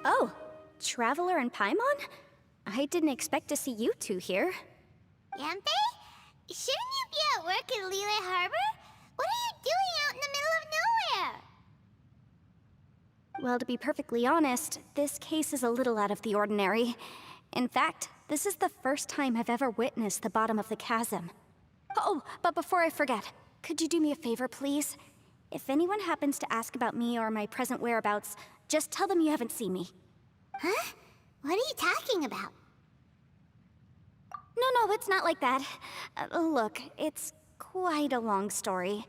Oh, Traveler and Paimon? I didn't expect to see you two here. Yanfei? Shouldn't you be at work in Liyue Harbor? What are you doing out in the middle of nowhere? Well, to be perfectly honest, this case is a little out of the ordinary. In fact, this is the first time I've ever witnessed the bottom of the chasm. Oh, but before I forget, could you do me a favor, please? If anyone happens to ask about me or my present whereabouts, just tell them you haven't seen me. Huh? What are you talking about? No, it's not like that. Look, it's quite a long story.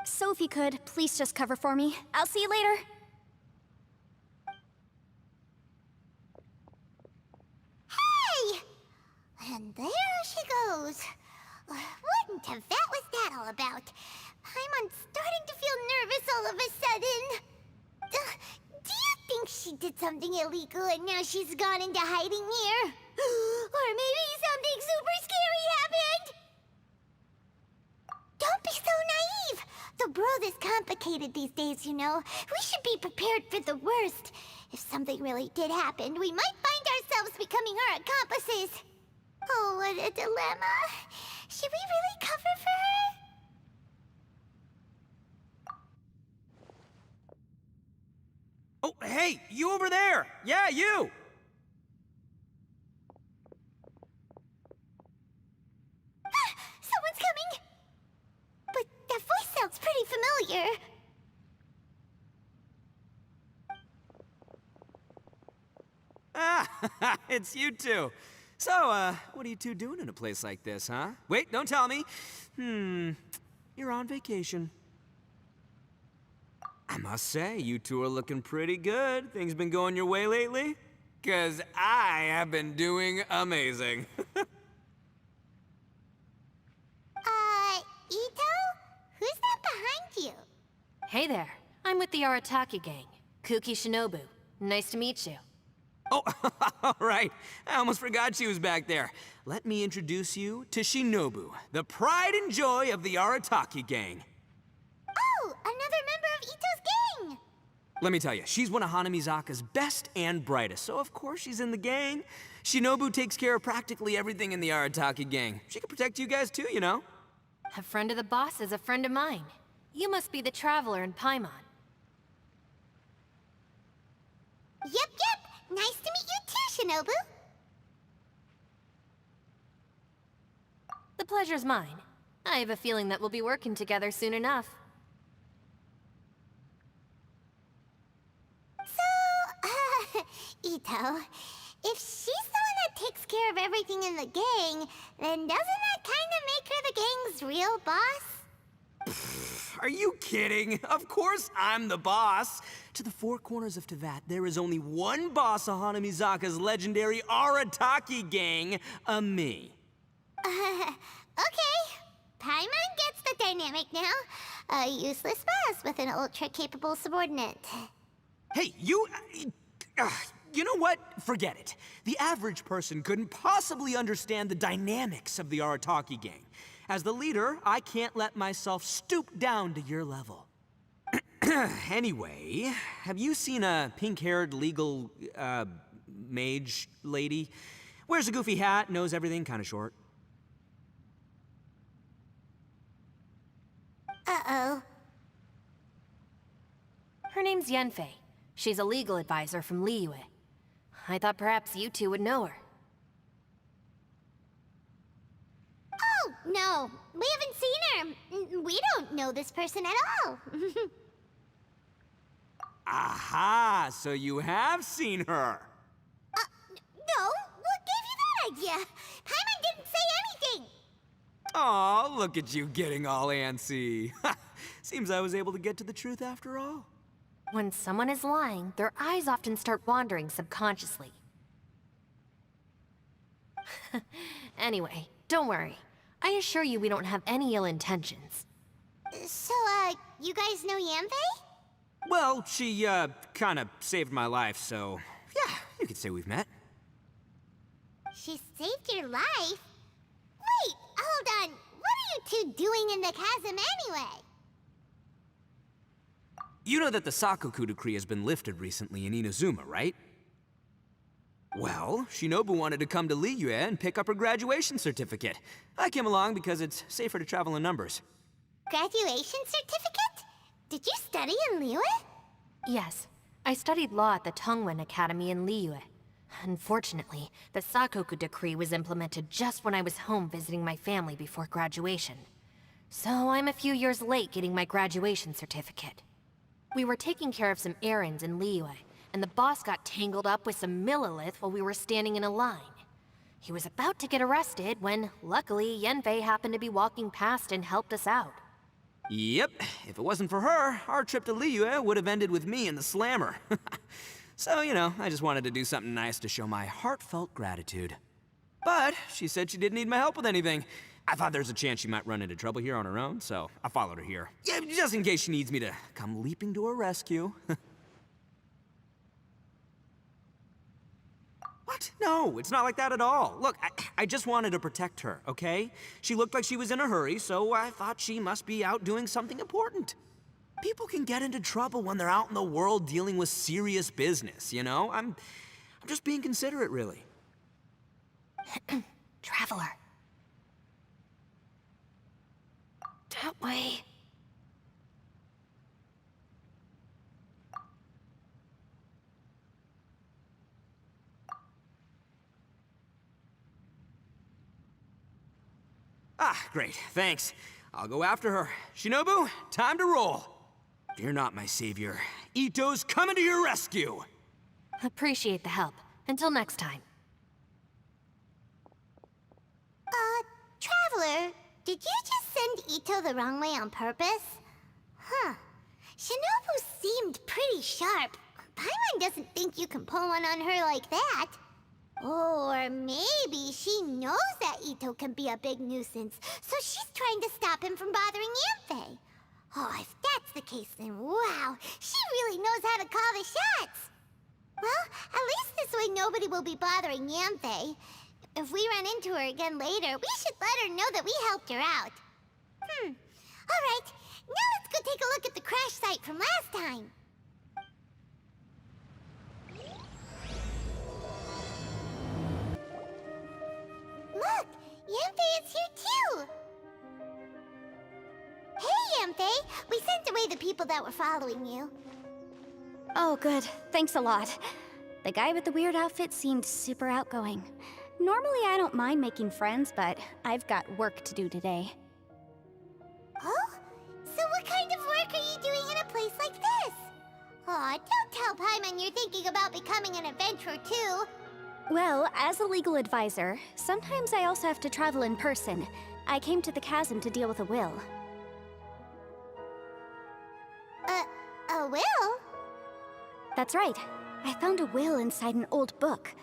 So if you could, please just cover for me. I'll see you later. Hey! And there she goes. What in Teyvat was that all about? I'm starting to feel nervous all of a sudden. Do you think she did something illegal and now she's gone into hiding here? Or maybe something super scary happened? Don't be so naive! The world is complicated these days, you know. We should be prepared for the worst. If something really did happen, we might find ourselves becoming her accomplices. Oh, what a dilemma. Should we really cover for her? Oh, hey, you over there! Yeah, you! Someone's coming! But that voice sounds pretty familiar. Ah, it's you two. So, what are you two doing in a place like this, huh? Wait, don't tell me. You're on vacation. I must say, you two are looking pretty good. Things been going your way lately? 'Cause I have been doing amazing. Ito? Who's that behind you? Hey there, I'm with the Arataki gang. Kuki Shinobu. Nice to meet you. Oh, all right. I almost forgot she was back there. Let me introduce you to Shinobu, the pride and joy of the Arataki gang. Oh, another member of Ito's gang! Let me tell you, she's one of Hanamizaka's best and brightest, so of course she's in the gang. Shinobu takes care of practically everything in the Arataki gang. She can protect you guys too, you know? A friend of the boss is a friend of mine. You must be the Traveler in Paimon. Yep. Nice to meet you too, Shinobu. The pleasure's mine. I have a feeling that we'll be working together soon enough. So, Ito, if she's the one that takes care of everything in the gang, then doesn't that kind of make her the gang's real boss? Are you kidding? Of course I'm the boss. To the four corners of Teyvat, there is only one boss of Hanamizaka's legendary Arataki gang, me. Okay. Paimon gets the dynamic now. A useless boss with an ultra-capable subordinate. Hey, you know what? Forget it. The average person couldn't possibly understand the dynamics of the Arataki gang. As the leader, I can't let myself stoop down to your level. Anyway, have you seen a pink-haired legal, mage lady? Wears a goofy hat, knows everything, kinda short. Uh-oh. Her name's Yanfei. She's a legal advisor from Liyue. I thought perhaps you two would know her. Oh, no. We haven't seen her. We don't know this person at all. Aha! So you have seen her! No. What gave you that idea? Paimon didn't say anything. Aw, look at you getting all antsy. Seems I was able to get to the truth after all. When someone is lying, their eyes often start wandering subconsciously. Anyway, don't worry. I assure you we don't have any ill intentions. So, you guys know Yanfei? Well, she, kinda saved my life, so... yeah, you could say we've met. She saved your life? Wait, hold on. What are you two doing in the chasm anyway? You know that the Sakoku decree has been lifted recently in Inazuma, right? Well, Shinobu wanted to come to Liyue and pick up her graduation certificate. I came along because it's safer to travel in numbers. Graduation certificate? Did you study in Liyue? Yes, I studied law at the Tongwen Academy in Liyue. Unfortunately, the Sakoku decree was implemented just when I was home visiting my family before graduation. So I'm a few years late getting my graduation certificate. We were taking care of some errands in Liyue, and the boss got tangled up with some Millilith while we were standing in a line. He was about to get arrested when, luckily, Yanfei happened to be walking past and helped us out. Yep, if it wasn't for her, our trip to Liyue would have ended with me in the slammer. So, you know, I just wanted to do something nice to show my heartfelt gratitude. But she said she didn't need my help with anything. I thought there's a chance she might run into trouble here on her own, so I followed her here. Yeah, just in case she needs me to come leaping to her rescue. What? No, it's not like that at all. Look, I just wanted to protect her, okay? She looked like she was in a hurry, so I thought she must be out doing something important. People can get into trouble when they're out in the world dealing with serious business, you know? I'm just being considerate, really. Traveler. That way. Ah, great, thanks. I'll go after her. Shinobu, time to roll. Fear not, my savior. Ito's coming to your rescue! Appreciate the help. Until next time. Traveler, did you just send Ito the wrong way on purpose? Huh. Shinobu seemed pretty sharp. Paimon doesn't think you can pull one on her like that. Or maybe she knows that Ito can be a big nuisance, so she's trying to stop him from bothering Yanfei. Oh, if that's the case, then wow, she really knows how to call the shots. Well, at least this way nobody will be bothering Yanfei. If we run into her again later, we should let her know that we helped her out. Alright, now let's go take a look at the crash site from last time. Look, Yanfei is here too! Hey, Yanfei! We sent away the people that were following you. Oh, good. Thanks a lot. The guy with the weird outfit seemed super outgoing. Normally, I don't mind making friends, but I've got work to do today. Oh? So what kind of work are you doing in a place like this? Aw, don't tell Paimon you're thinking about becoming an adventurer too. Well, as a legal advisor, sometimes I also have to travel in person. I came to the chasm to deal with a will. A will? That's right. I found a will inside an old book.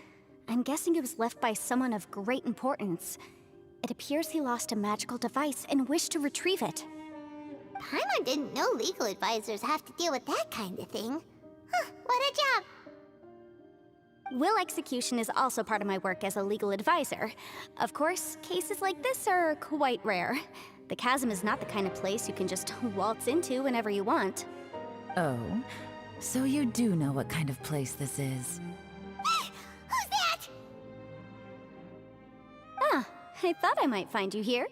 I'm guessing it was left by someone of great importance. It appears he lost a magical device and wished to retrieve it. Paimon didn't know legal advisors have to deal with that kind of thing. Huh, what a job. Will execution is also part of my work as a legal advisor. Of course, cases like this are quite rare. The chasm is not the kind of place you can just waltz into whenever you want. Oh, so you do know what kind of place this is. Who's that? Ah, I thought I might find you here.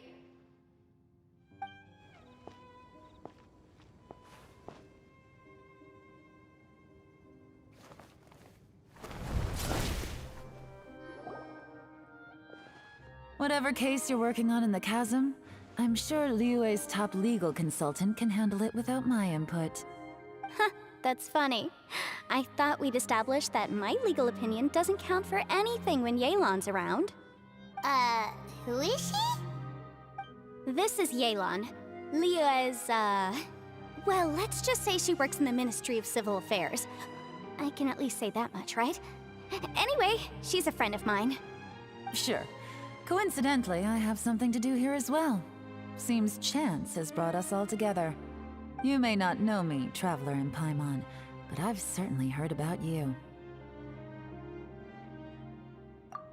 Whatever case you're working on in the chasm, I'm sure Liyue's top legal consultant can handle it without my input. Huh, that's funny. I thought we'd established that my legal opinion doesn't count for anything when Yelan's around. Who is she? This is Yelan. Liyue's, well, let's just say she works in the Ministry of Civil Affairs. I can at least say that much, right? Anyway, she's a friend of mine. Sure. Coincidentally, I have something to do here as well. Seems chance has brought us all together. You may not know me, Traveler in Paimon, but I've certainly heard about you.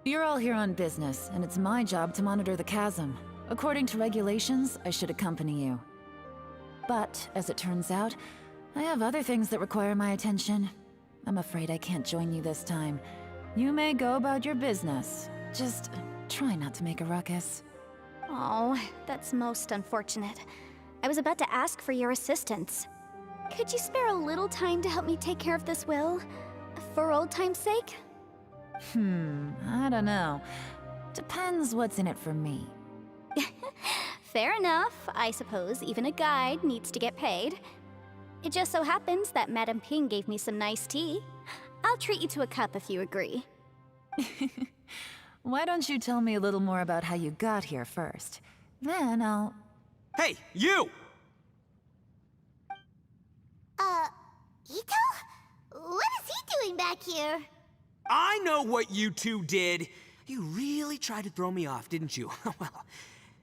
You're all here on business, and it's my job to monitor the chasm. According to regulations, I should accompany you. But, as it turns out, I have other things that require my attention. I'm afraid I can't join you this time. You may go about your business. Just try not to make a ruckus. Oh, that's most unfortunate. I was about to ask for your assistance. Could you spare a little time to help me take care of this will? For old time's sake? I don't know. Depends what's in it for me. Fair enough. I suppose even a guide needs to get paid. It just so happens that Madame Ping gave me some nice tea. I'll treat you to a cup if you agree. Why don't you tell me a little more about how you got here first? Then I'll... Hey, you! Ito? What is he doing back here? I know what you two did. You really tried to throw me off, didn't you? Well,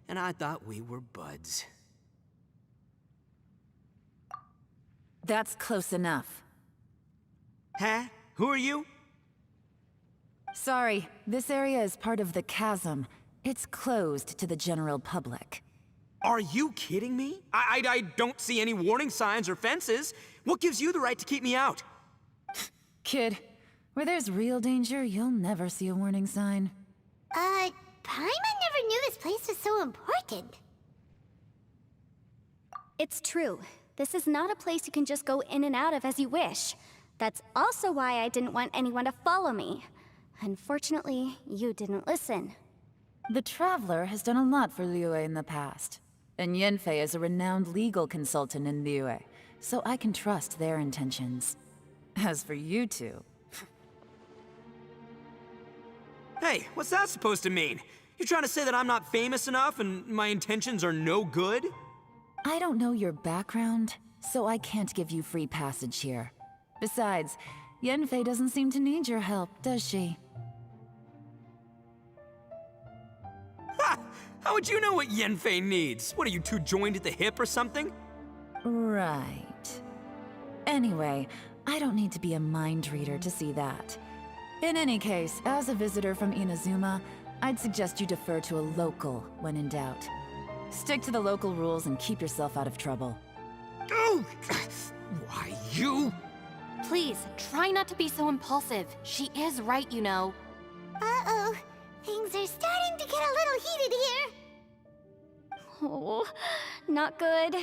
and I thought we were buds. That's close enough. Huh? Who are you? Sorry, this area is part of the chasm. It's closed to the general public. Are you kidding me? I don't see any warning signs or fences. What gives you the right to keep me out? Kid, where there's real danger, you'll never see a warning sign. Paimon never knew this place was so important. It's true. This is not a place you can just go in and out of as you wish. That's also why I didn't want anyone to follow me. Unfortunately, you didn't listen. The Traveler has done a lot for Liyue in the past. And Yanfei is a renowned legal consultant in Liyue, so I can trust their intentions. As for you two... Hey, what's that supposed to mean? You trying to say that I'm not famous enough and my intentions are no good? I don't know your background, so I can't give you free passage here. Besides, Yanfei doesn't seem to need your help, does she? Ha! How would you know what Yanfei needs? What, are you two joined at the hip or something? Right. Anyway, I don't need to be a mind reader to see that. In any case, as a visitor from Inazuma, I'd suggest you defer to a local when in doubt. Stick to the local rules and keep yourself out of trouble. Oh! Why, you? Please, try not to be so impulsive. She is right, you know. Uh-oh. Things are starting to get a little heated here. Oh, not good.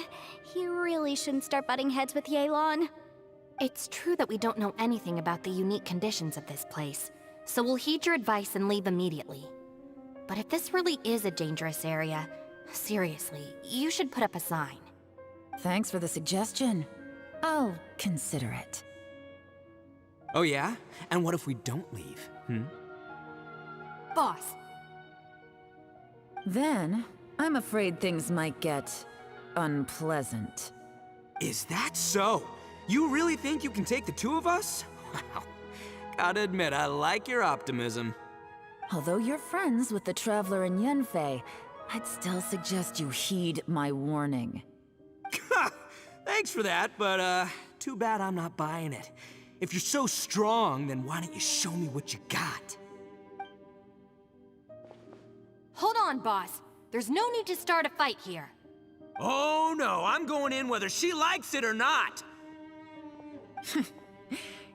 You really shouldn't start butting heads with Yelan. It's true that we don't know anything about the unique conditions of this place, so we'll heed your advice and leave immediately. But if this really is a dangerous area, seriously, you should put up a sign. Thanks for the suggestion. I'll consider it. Oh yeah? And what if we don't leave? Boss, Then, I'm afraid things might get... unpleasant. Is that so? You really think you can take the two of us? Wow. Gotta admit, I like your optimism. Although you're friends with the Traveler and Yanfei, I'd still suggest you heed my warning. Thanks for that, but too bad I'm not buying it. If you're so strong, then why don't you show me what you got? hold on, boss. There's no need to start a fight here. Oh no, I'm going in whether she likes it or not.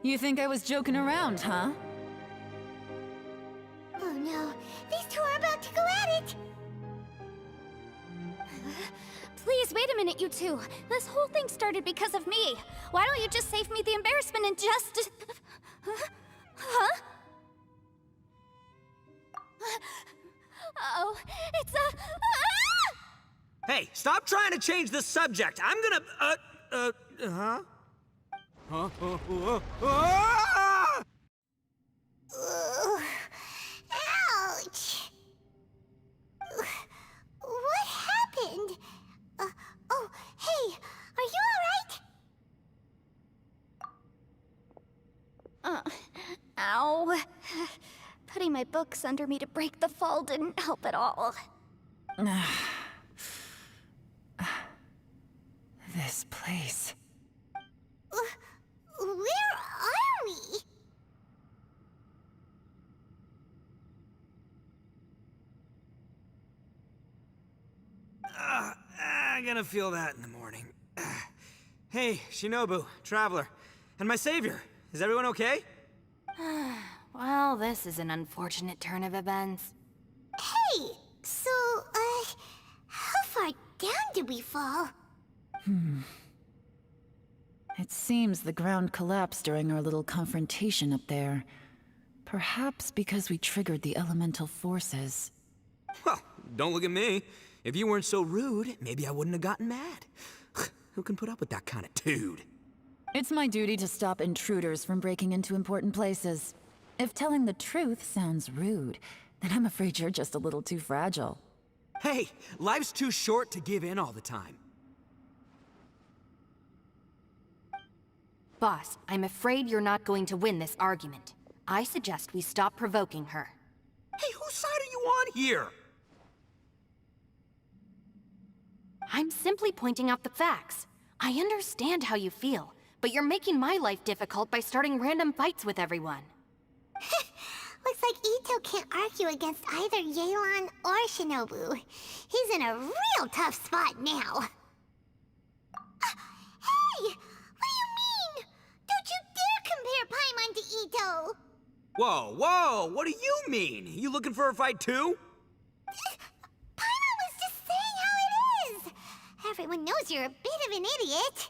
You think I was joking around, huh? Oh no, these two are about to go at it! Please, wait a minute, you two. This whole thing started because of me. Why don't you just save me the embarrassment and just... Huh? Uh-oh, it's a... Ah! Hey, stop trying to change the subject. I'm gonna, huh? Ah! Ugh. Ouch! What happened? Oh, hey, are you alright? Ow. Putting my books under me to break the fall didn't help at all. This place... Where are we? I'm gonna feel that in the morning. Hey, Shinobu, Traveler, and my savior. Is everyone okay? Well, this is an unfortunate turn of events. Hey, so, how far down did we fall? It seems the ground collapsed during our little confrontation up there. Perhaps because we triggered the elemental forces. Well, don't look at me. If you weren't so rude, maybe I wouldn't have gotten mad. Who can put up with that kind of dude? It's my duty to stop intruders from breaking into important places. If telling the truth sounds rude, then I'm afraid you're just a little too fragile. Hey, life's too short to give in all the time. Boss, I'm afraid you're not going to win this argument. I suggest we stop provoking her. Hey, whose side are you on here? I'm simply pointing out the facts. I understand how you feel, but you're making my life difficult by starting random fights with everyone. Looks like Ito can't argue against either Yelan or Shinobu. He's in a real tough spot now. Hey! What do you mean? Don't you dare compare Paimon to Ito! Whoa, whoa, what do you mean? You looking for a fight too? Paimon was just saying how it is! Everyone knows you're a bit of an idiot.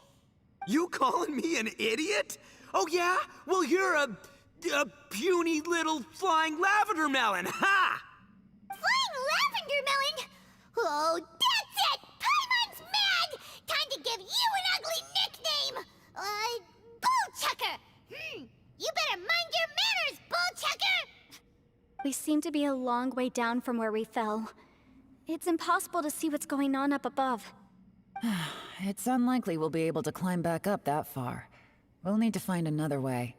You calling me an idiot? Oh yeah? Well, you're a puny little flying lavender melon, ha! Flying lavender melon? Oh, that's it! Paimon's mad! Time to give you an ugly nickname! Bullchucker! You better mind your manners, Bullchucker! We seem to be a long way down from where we fell. It's impossible to see what's going on up above. It's unlikely we'll be able to climb back up that far. We'll need to find another way.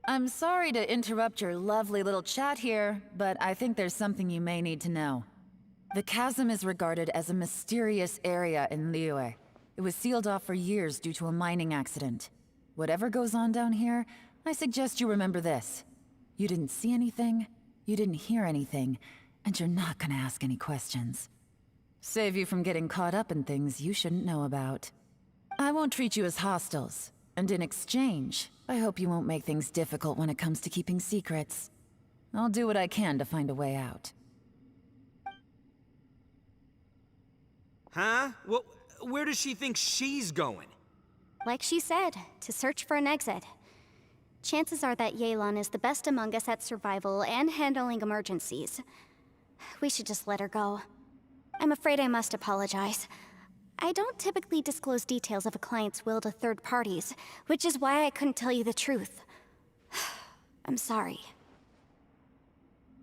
I'm sorry to interrupt your lovely little chat here, but I think there's something you may need to know. The chasm is regarded as a mysterious area in Liyue. It was sealed off for years due to a mining accident. Whatever goes on down here, I suggest you remember this. You didn't see anything, you didn't hear anything, and you're not gonna ask any questions. Save you from getting caught up in things you shouldn't know about. I won't treat you as hostiles, and in exchange, I hope you won't make things difficult when it comes to keeping secrets. I'll do what I can to find a way out. Huh? Well, where does she think she's going? Like she said, to search for an exit. Chances are that Yelan is the best among us at survival and handling emergencies. We should just let her go. I'm afraid I must apologize. I don't typically disclose details of a client's will to third parties, which is why I couldn't tell you the truth. I'm sorry.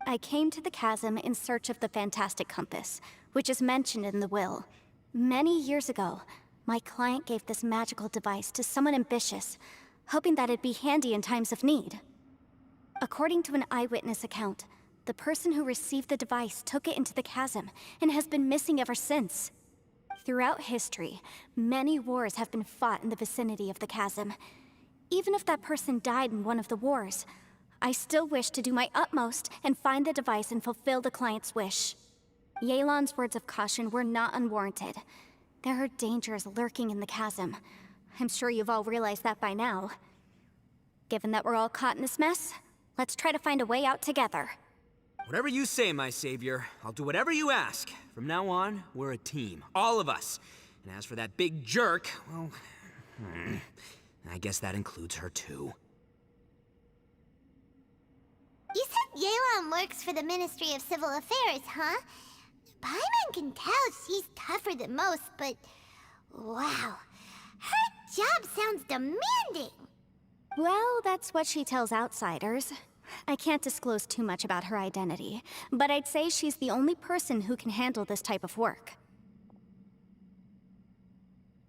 I came to the chasm in search of the fantastic compass, which is mentioned in the will. Many years ago, my client gave this magical device to someone ambitious, hoping that it'd be handy in times of need. According to an eyewitness account, the person who received the device took it into the chasm and has been missing ever since. Throughout history, many wars have been fought in the vicinity of the chasm. Even if that person died in one of the wars, I still wish to do my utmost and find the device and fulfill the client's wish. Yelan's words of caution were not unwarranted. There are dangers lurking in the chasm. I'm sure you've all realized that by now. Given that we're all caught in this mess, let's try to find a way out together. Whatever you say, my savior. I'll do whatever you ask. From now on, we're a team. All of us. And as for that big jerk, well... I guess that includes her too. You said Yelan works for the Ministry of Civil Affairs, huh? Paimon can tell she's tougher than most, but... wow. Her job sounds demanding! Well, that's what she tells outsiders. I can't disclose too much about her identity, but I'd say she's the only person who can handle this type of work.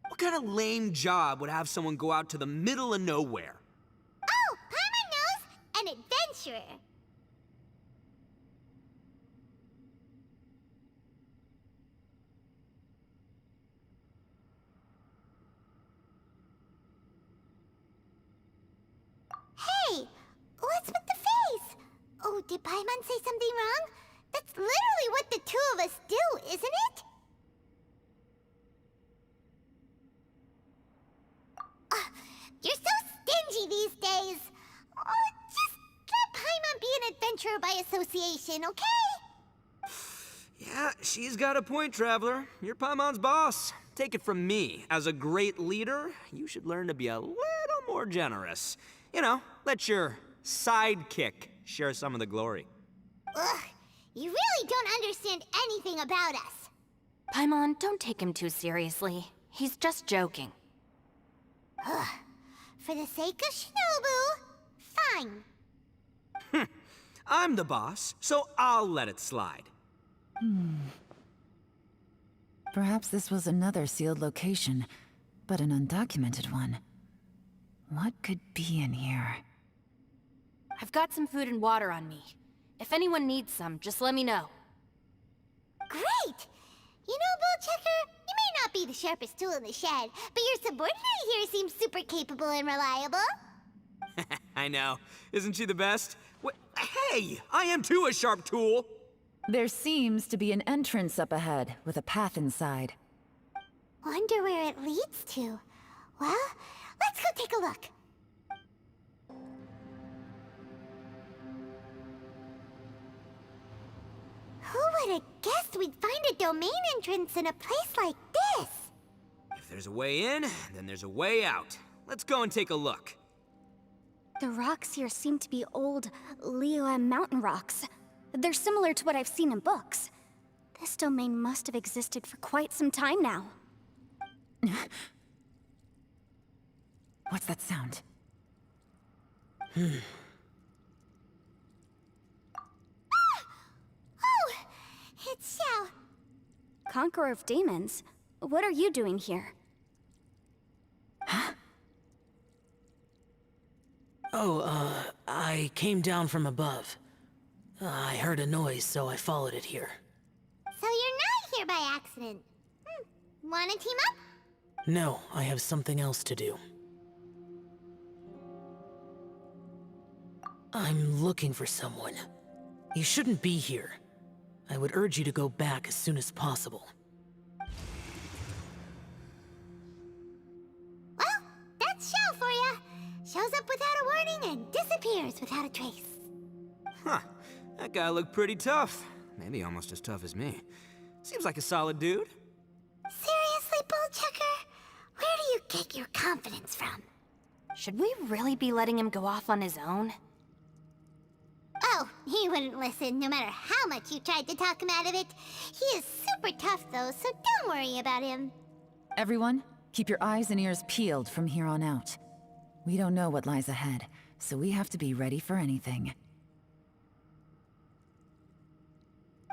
What kind of lame job would have someone go out to the middle of nowhere? Oh, Paimon knows! An adventurer! Hey! What's with the face? Oh, did Paimon say something wrong? That's literally what the two of us do, isn't it? her by association, okay? Yeah, she's got a point, Traveler. You're Paimon's boss. Take it from me. As a great leader, you should learn to be a little more generous. You know, let your sidekick share some of the glory. Ugh, you really don't understand anything about us. Paimon, don't take him too seriously. He's just joking. For the sake of Shinobu, fine. I'm the boss, so I'll let it slide. Perhaps this was another sealed location, but an undocumented one. What could be in here? I've got some food and water on me. If anyone needs some, just let me know. Great! You know, Bullchecker, you may not be the sharpest tool in the shed, but your subordinate here seems super capable and reliable. I know. Isn't she the best? Hey, I am too a sharp tool. There seems to be an entrance up ahead, with a path inside. Wonder where it leads to. Well, let's go take a look. Who would have guessed we'd find a domain entrance in a place like this? If there's a way in, then there's a way out. Let's go and take a look. The rocks here seem to be old Liyue mountain rocks. They're similar to what I've seen in books. This domain must have existed for quite some time now. What's that sound? Oh, it's Xiao. Conqueror of Demons, what are you doing here? I came down from above. I heard a noise, so I followed it here. So you're not here by accident. Wanna team up? No, I have something else to do. I'm looking for someone. You shouldn't be here. I would urge you to go back as soon as possible. Well, that's Xiao for ya. Shows up without a warning and disappears without a trace. Huh. That guy looked pretty tough. Maybe almost as tough as me. Seems like a solid dude. Seriously, Bullchecker? Where do you get your confidence from? Should we really be letting him go off on his own? Oh, he wouldn't listen no matter how much you tried to talk him out of it. He is super tough though, so don't worry about him. Everyone, keep your eyes and ears peeled from here on out. We don't know what lies ahead, so we have to be ready for anything.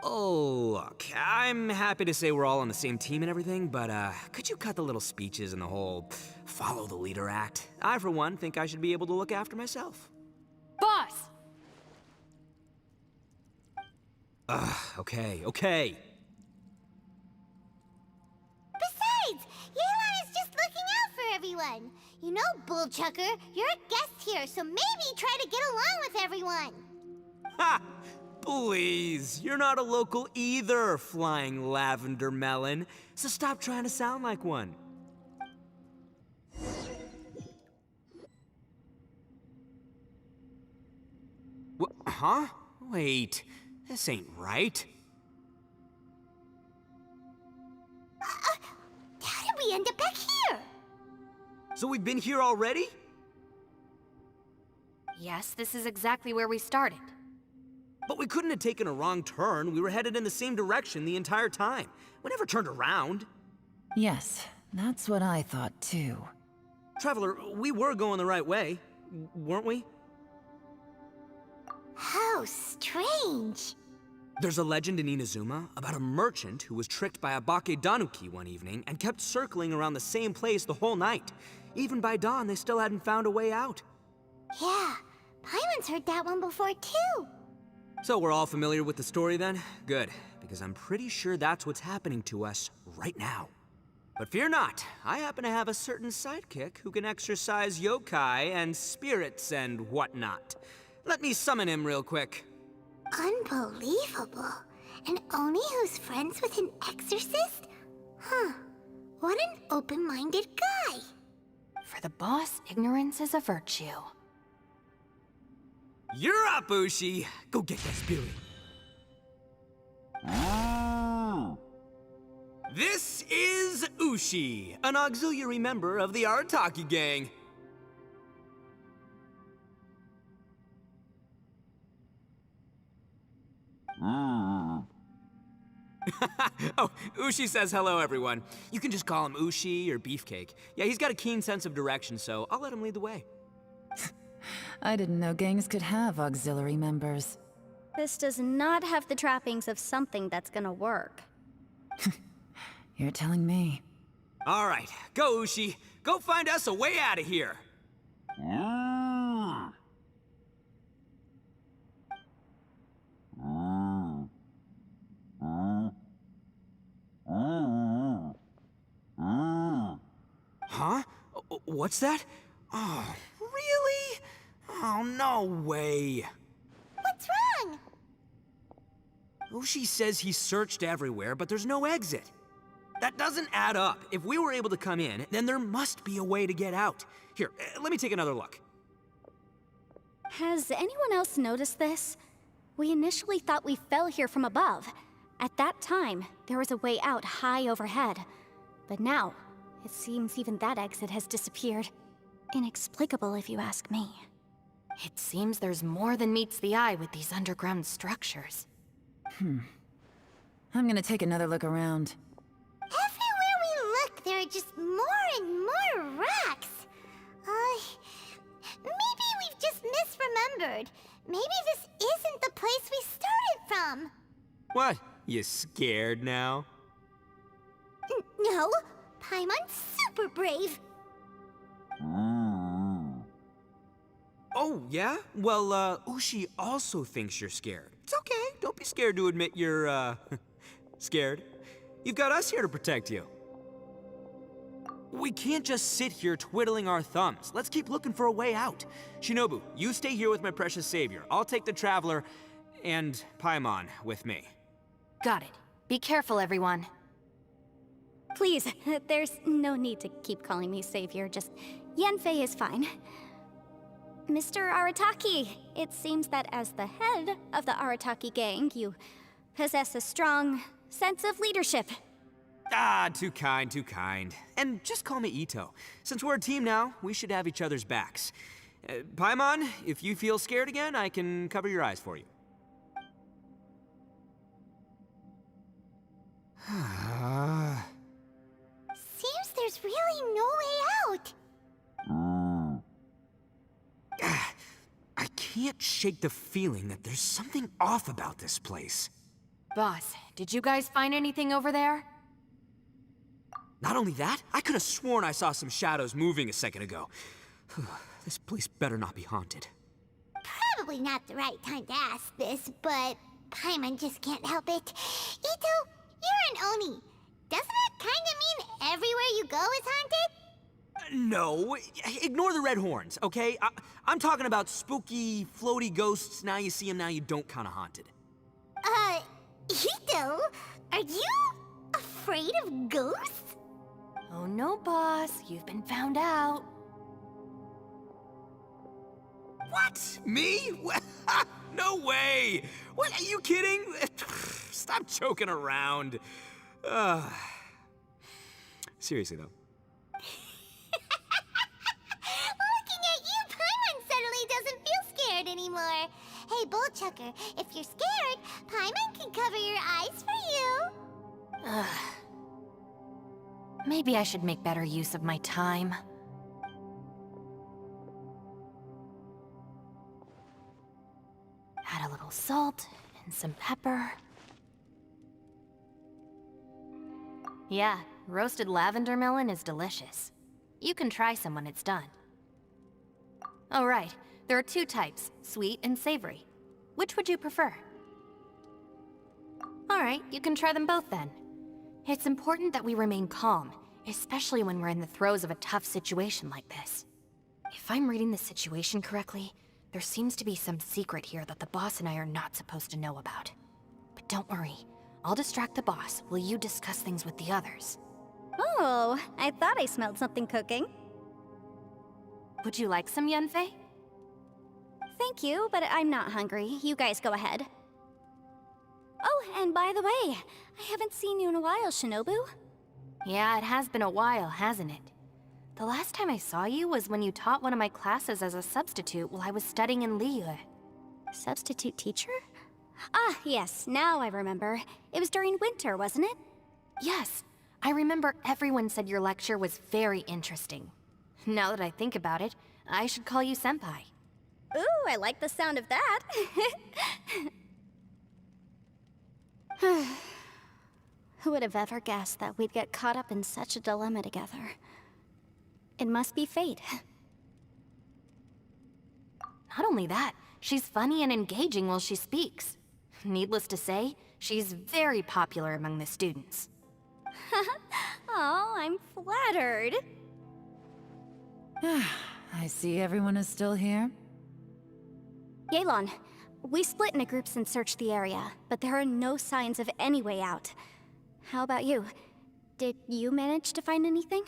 Oh, look, I'm happy to say we're all on the same team and everything, but could you cut the little speeches and the whole follow the leader act? I, for one, think I should be able to look after myself. Boss! Okay. Besides, Yelan is just looking out for everyone. You know, Bullchucker, you're a guest here, so maybe try to get along with everyone. Ha! Please, you're not a local either, flying lavender melon, so stop trying to sound like one. Huh? Wait, this ain't right. How did we end up back here? So we've been here already? Yes, this is exactly where we started. But we couldn't have taken a wrong turn. We were headed in the same direction the entire time. We never turned around. Yes, that's what I thought too. Traveler, we were going the right way, weren't we? How strange. There's a legend in Inazuma about a merchant who was tricked by a Bakedanuki one evening and kept circling around the same place the whole night. Even by dawn, they still hadn't found a way out. Yeah, Paimon's heard that one before too. So we're all familiar with the story then? Good, because I'm pretty sure that's what's happening to us right now. But fear not, I happen to have a certain sidekick who can exercise yokai and spirits and whatnot. Let me summon him real quick. Unbelievable. And Oni who's friends with an exorcist? Huh. What an open-minded guy. For the boss, ignorance is a virtue. You're up, Ushi. Go get that spirit. This is Ushi, an auxiliary member of the Arataki gang. Oh, Ushi says hello, everyone. You can just call him Ushi or Beefcake. Yeah, he's got a keen sense of direction, so I'll let him lead the way. I didn't know gangs could have auxiliary members. This does not have the trappings of something that's gonna work. You're telling me. All right, go, Ushi. Go find us a way out of here. Huh? What's that? Oh, really? Oh, no way. What's wrong? Ushi says he searched everywhere, but there's no exit. That doesn't add up. If we were able to come in, then there must be a way to get out. Here, let me take another look. Has anyone else noticed this? We initially thought we fell here from above. At that time, there was a way out high overhead. But now, it seems even that exit has disappeared. Inexplicable, if you ask me. It seems there's more than meets the eye with these underground structures. I'm gonna take another look around. Everywhere we look, there are just more and more rocks. Maybe we've just misremembered. Maybe this isn't the place we started from. What? You scared now? No, Paimon's super brave. Oh, yeah? Well, Ushi also thinks you're scared. It's okay. Don't be scared to admit you're, scared. You've got us here to protect you. We can't just sit here twiddling our thumbs. Let's keep looking for a way out. Shinobu, you stay here with my precious savior. I'll take the Traveler and Paimon with me. Got it. Be careful, everyone. Please, there's no need to keep calling me savior, just Yanfei is fine. Mr. Arataki, it seems that as the head of the Arataki gang, you possess a strong sense of leadership. Ah, too kind, too kind. And just call me Ito. Since we're a team now, we should have each other's backs. Paimon, if you feel scared again, I can cover your eyes for you. Seems there's really no way out. I can't shake the feeling that there's something off about this place. Boss, did you guys find anything over there? Not only that, I could have sworn I saw some shadows moving a second ago. This place better not be haunted. Probably not the right time to ask this, but Paimon just can't help it. Ito, you're an Oni. Doesn't it kind of mean everywhere you go is haunted? No, ignore the red horns, okay? I'm talking about spooky, floaty ghosts. Now you see them, now you don't kind of haunted. Ito, are you afraid of ghosts? Oh no, boss. You've been found out. What? Me? No way! What, are you kidding? Stop joking around. Seriously, though. Looking at you, Paimon suddenly doesn't feel scared anymore. Hey, Bullchucker, if you're scared, Paimon can cover your eyes for you. Maybe I should make better use of my time. Add a little salt and some pepper. Yeah, roasted lavender melon is delicious. You can try some when it's done. Oh right, there are two types, sweet and savory. Which would you prefer? Alright, you can try them both then. It's important that we remain calm, especially when we're in the throes of a tough situation like this. If I'm reading the situation correctly, there seems to be some secret here that the boss and I are not supposed to know about. But don't worry, I'll distract the boss while you discuss things with the others. Oh, I thought I smelled something cooking. Would you like some, Yanfei? thank you, but I'm not hungry. You guys go ahead. Oh, and by the way, I haven't seen you in a while, Shinobu. Yeah, it has been a while, hasn't it? The last time I saw you was when you taught one of my classes as a substitute while I was studying in Liyue. Substitute teacher? Ah, yes, now I remember. It was during winter, wasn't it? Yes, I remember everyone said your lecture was very interesting. Now that I think about it, I should call you Senpai. Ooh, I like the sound of that. Who would have ever guessed that we'd get caught up in such a dilemma together? It must be fate. Not only that, she's funny and engaging while she speaks. Needless to say, she's very popular among the students. Oh, I'm flattered. I see everyone is still here. Yelan, we split into groups and searched the area, but there are no signs of any way out. How about you? Did you manage to find anything?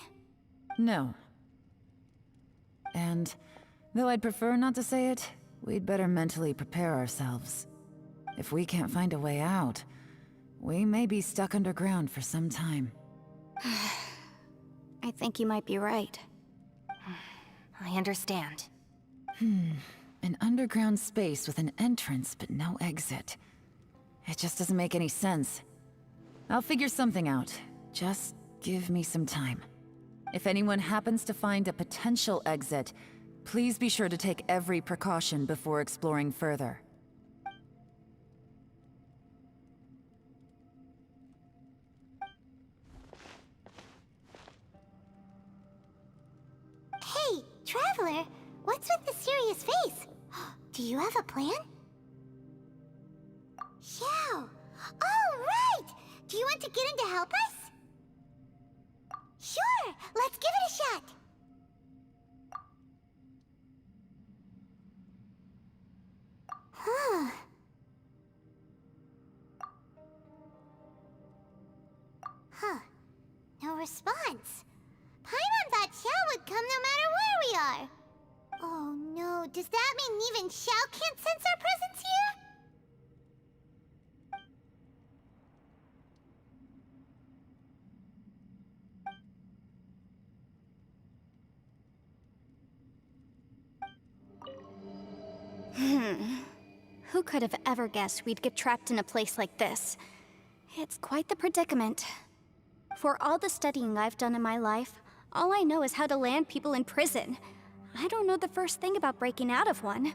No. And, though I'd prefer not to say it, we'd better mentally prepare ourselves. If we can't find a way out, we may be stuck underground for some time. I think you might be right. I understand. An underground space with an entrance but no exit. It just doesn't make any sense. I'll figure something out. Just give me some time. If anyone happens to find a potential exit, please be sure to take every precaution before exploring further. Hey, Traveler, what's with the serious face? Do you have a plan? Xiao! Oh, right! Do you want to get in to help us? Sure, let's give it a shot. Huh. Huh. No response. Paimon thought Xiao would come no matter where we are. Oh no, does that mean even Xiao can't sense our presence here? Who could have ever guessed we'd get trapped in a place like this? It's quite the predicament. For all the studying I've done in my life, all I know is how to land people in prison. I don't know the first thing about breaking out of one.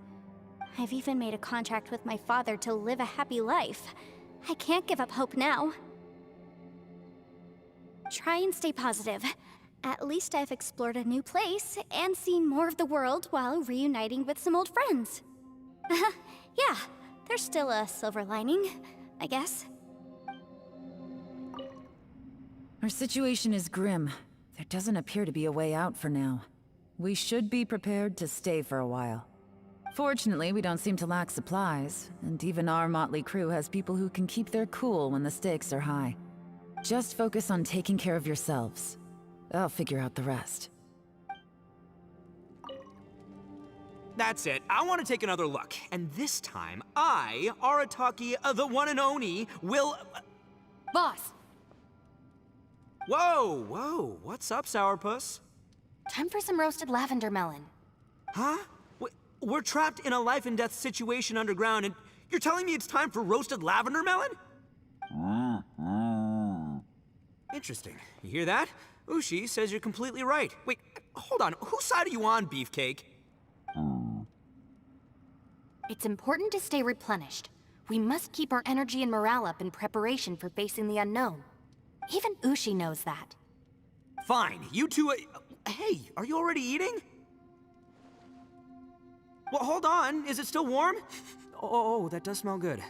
I've even made a contract with my father to live a happy life. I can't give up hope now. Try and stay positive. At least I've explored a new place and seen more of the world while reuniting with some old friends. Yeah, there's still a silver lining, I guess. Our situation is grim. There doesn't appear to be a way out for now. We should be prepared to stay for a while. Fortunately, we don't seem to lack supplies, and even our motley crew has people who can keep their cool when the stakes are high. Just focus on taking care of yourselves. I'll figure out the rest. That's it. I want to take another look. And this time, I, Arataki, the one and only, will... Boss! Whoa, whoa. What's up, Sourpuss? Time for some roasted lavender melon. Huh? We're trapped in a life and death situation underground, and you're telling me it's time for roasted lavender melon? Interesting. You hear that? Ushi says you're completely right. Wait, hold on. Whose side are you on, Beefcake? It's important to stay replenished. We must keep our energy and morale up in preparation for facing the unknown. Even Ushi knows that. Fine, you two... hey, are you already eating? Well, hold on. Is it still warm? Oh, that does smell good.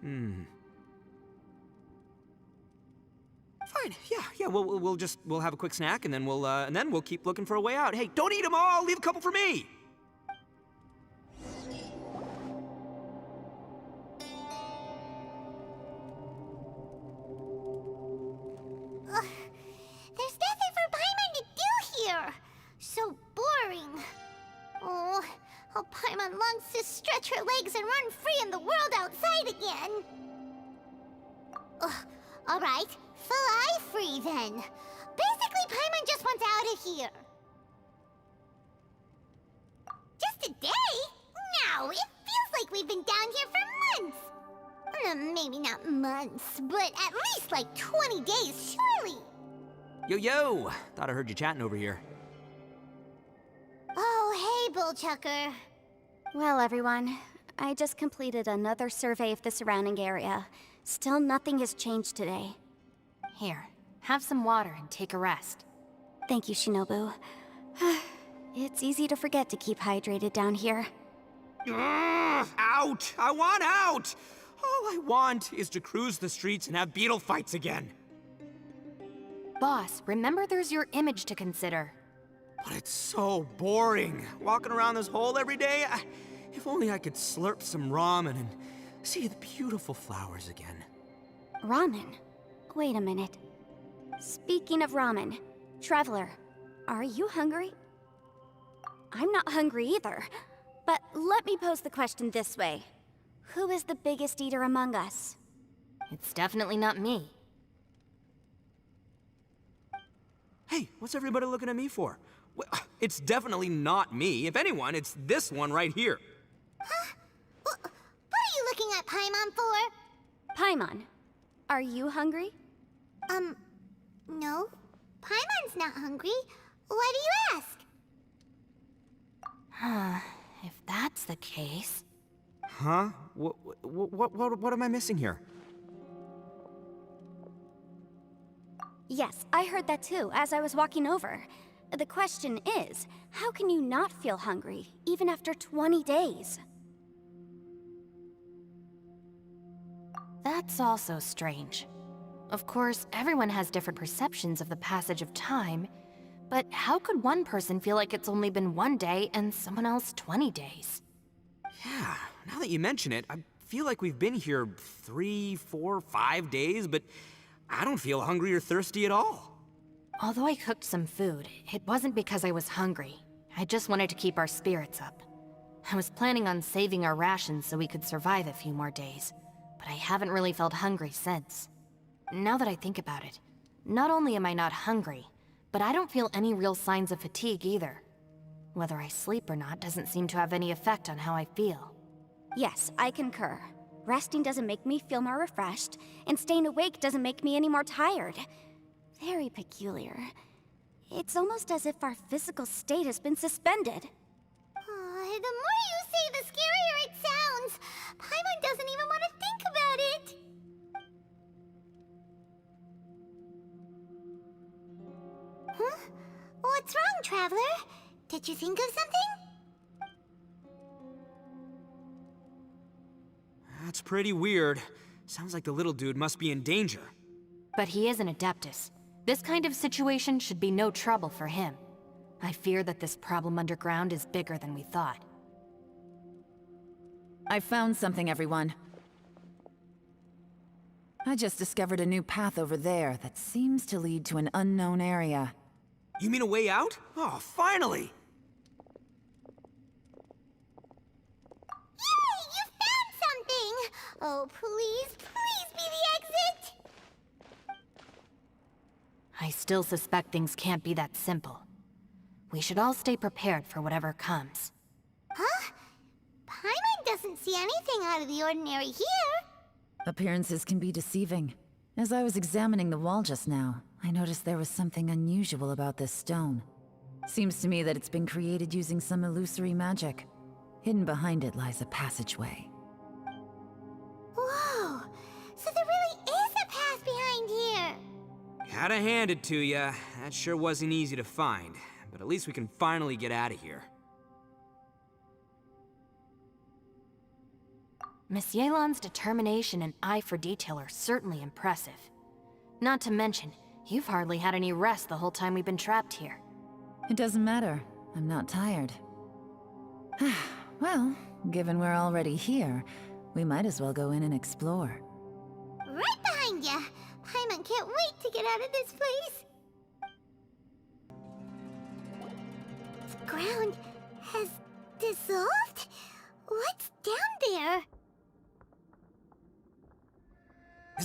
Fine. Yeah. We'll have a quick snack, and then we'll keep looking for a way out. Hey, don't eat them all. Leave a couple for me. There's nothing for Paimon to do here. So boring. Oh, Paimon Paimon longs to stretch her legs and run free in the world outside again. Alright, fly free then. Basically, Paimon just wants out of here. Just a day? No, it feels like we've been down here for months. Maybe not months, but at least like 20 days, surely. Yo! Thought I heard you chatting over here. Oh, hey, Bullchucker. Well, everyone, I just completed another survey of the surrounding area. Still nothing has changed today. Here, have some water and take a rest. Thank you, Shinobu. It's easy to forget to keep hydrated down here. Ugh, out! I want out! All I want is to cruise the streets and have beetle fights again. Boss, remember there's your image to consider. But it's so boring, walking around this hole every day. If only I could slurp some ramen and see the beautiful flowers again. Ramen? Wait a minute. Speaking of ramen, Traveler, are you hungry? I'm not hungry either. But let me pose the question this way. Who is the biggest eater among us? It's definitely not me. Hey, what's everybody looking at me for? It's definitely not me. If anyone, it's this one right here. Huh? What are you looking at Paimon for? Paimon, are you hungry? No. Paimon's not hungry. Why do you ask? If that's the case... Huh? What am I missing here? Yes, I heard that too, as I was walking over. The question is, how can you not feel hungry, even after 20 days? That's also strange. Of course, everyone has different perceptions of the passage of time, but how could one person feel like it's only been 1 day and someone else 20 days? Yeah, now that you mention it, I feel like we've been here 3, 4, 5 days, but I don't feel hungry or thirsty at all. Although I cooked some food, it wasn't because I was hungry. I just wanted to keep our spirits up. I was planning on saving our rations so we could survive a few more days, but I haven't really felt hungry since. Now that I think about it, not only am I not hungry, but I don't feel any real signs of fatigue either. Whether I sleep or not doesn't seem to have any effect on how I feel. Yes, I concur. Resting doesn't make me feel more refreshed, and staying awake doesn't make me any more tired. Very peculiar. It's almost as if our physical state has been suspended. The more you say, the scarier it sounds. Paimon doesn't even want to think about it. Huh? What's wrong, Traveler? Did you think of something? That's pretty weird. Sounds like the little dude must be in danger. But he is an Adeptus. This kind of situation should be no trouble for him. I fear that this problem underground is bigger than we thought. I found something, everyone. I just discovered a new path over there that seems to lead to an unknown area. You mean a way out? Oh, finally! Yay! You found something! Oh, please be the exit! I still suspect things can't be that simple. We should all stay prepared for whatever comes. Huh? Paimon doesn't see anything out of the ordinary here. Appearances can be deceiving. As I was examining the wall just now, I noticed there was something unusual about this stone. Seems to me that it's been created using some illusory magic. Hidden behind it lies a passageway. Whoa! So there really is a path behind here! Gotta hand it to ya. That sure wasn't easy to find. But at least we can finally get out of here. Miss Yelan's determination and eye for detail are certainly impressive. Not to mention, you've hardly had any rest the whole time we've been trapped here. It doesn't matter. I'm not tired. Well, given we're already here, we might as well go in and explore. Right behind ya! Paimon can't wait to get out of this place! The ground has dissolved?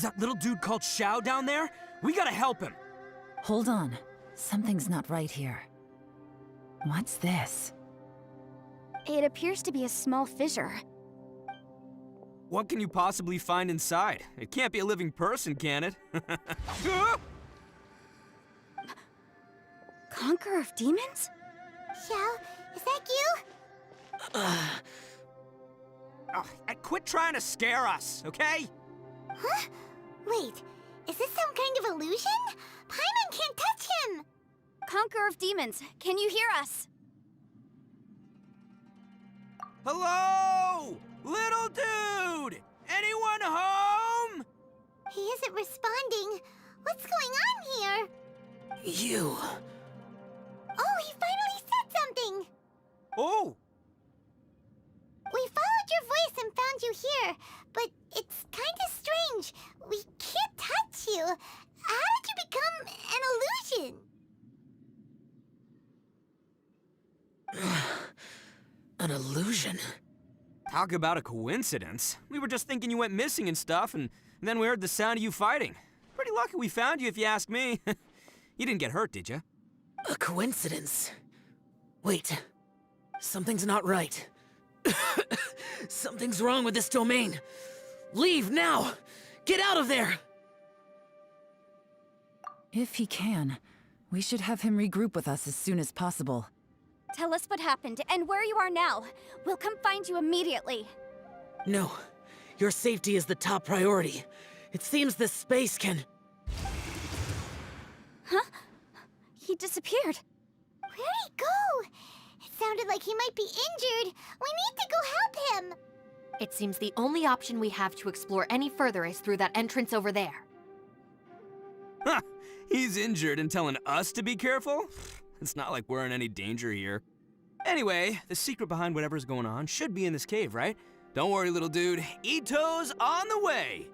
Is that little dude called Xiao down there? We gotta help him. Hold on. Something's not right here. What's this? It appears to be a small fissure. What can you possibly find inside? It can't be a living person, can it? Conqueror of demons? Xiao, is that you? Quit trying to scare us, okay? Huh? Wait, is this some kind of illusion? Paimon can't touch him! Conqueror of demons, can you hear us? Hello? Little dude! Anyone home? He isn't responding. What's going on here? You... Oh, he finally said something! Oh! We followed your voice and found you here, but it's kinda strange. We can't touch you. How did you become an illusion? an illusion? Talk about a coincidence. We were just thinking you went missing and stuff, and then we heard the sound of you fighting. Pretty lucky we found you, if you ask me. You didn't get hurt, did you? A coincidence? Wait. Something's not right. Something's wrong with this domain. Leave now! Get out of there! If he can, we should have him regroup with us as soon as possible. Tell us what happened and where you are now. We'll come find you immediately. No. Your safety is the top priority. It seems this space can... Huh? He disappeared. Where'd he go? It sounded like he might be injured. We need to go help him. It seems the only option we have to explore any further is through that entrance over there. Huh! He's injured and telling us to be careful? It's not like we're in any danger here. Anyway, the secret behind whatever's going on should be in this cave, right? Don't worry, little dude. Ito's on the way!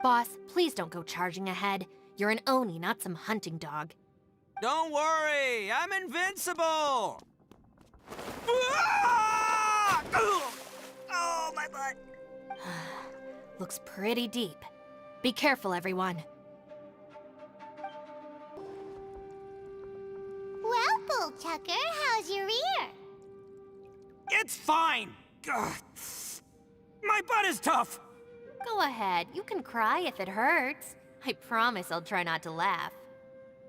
Boss, please don't go charging ahead. You're an Oni, not some hunting dog. Don't worry, I'm invincible! Ah! Oh, my butt! Looks pretty deep. Be careful, everyone. Well, Bullchucker, how's your ear? It's fine! Ugh. My butt is tough! Go ahead, you can cry if it hurts. I promise I'll try not to laugh.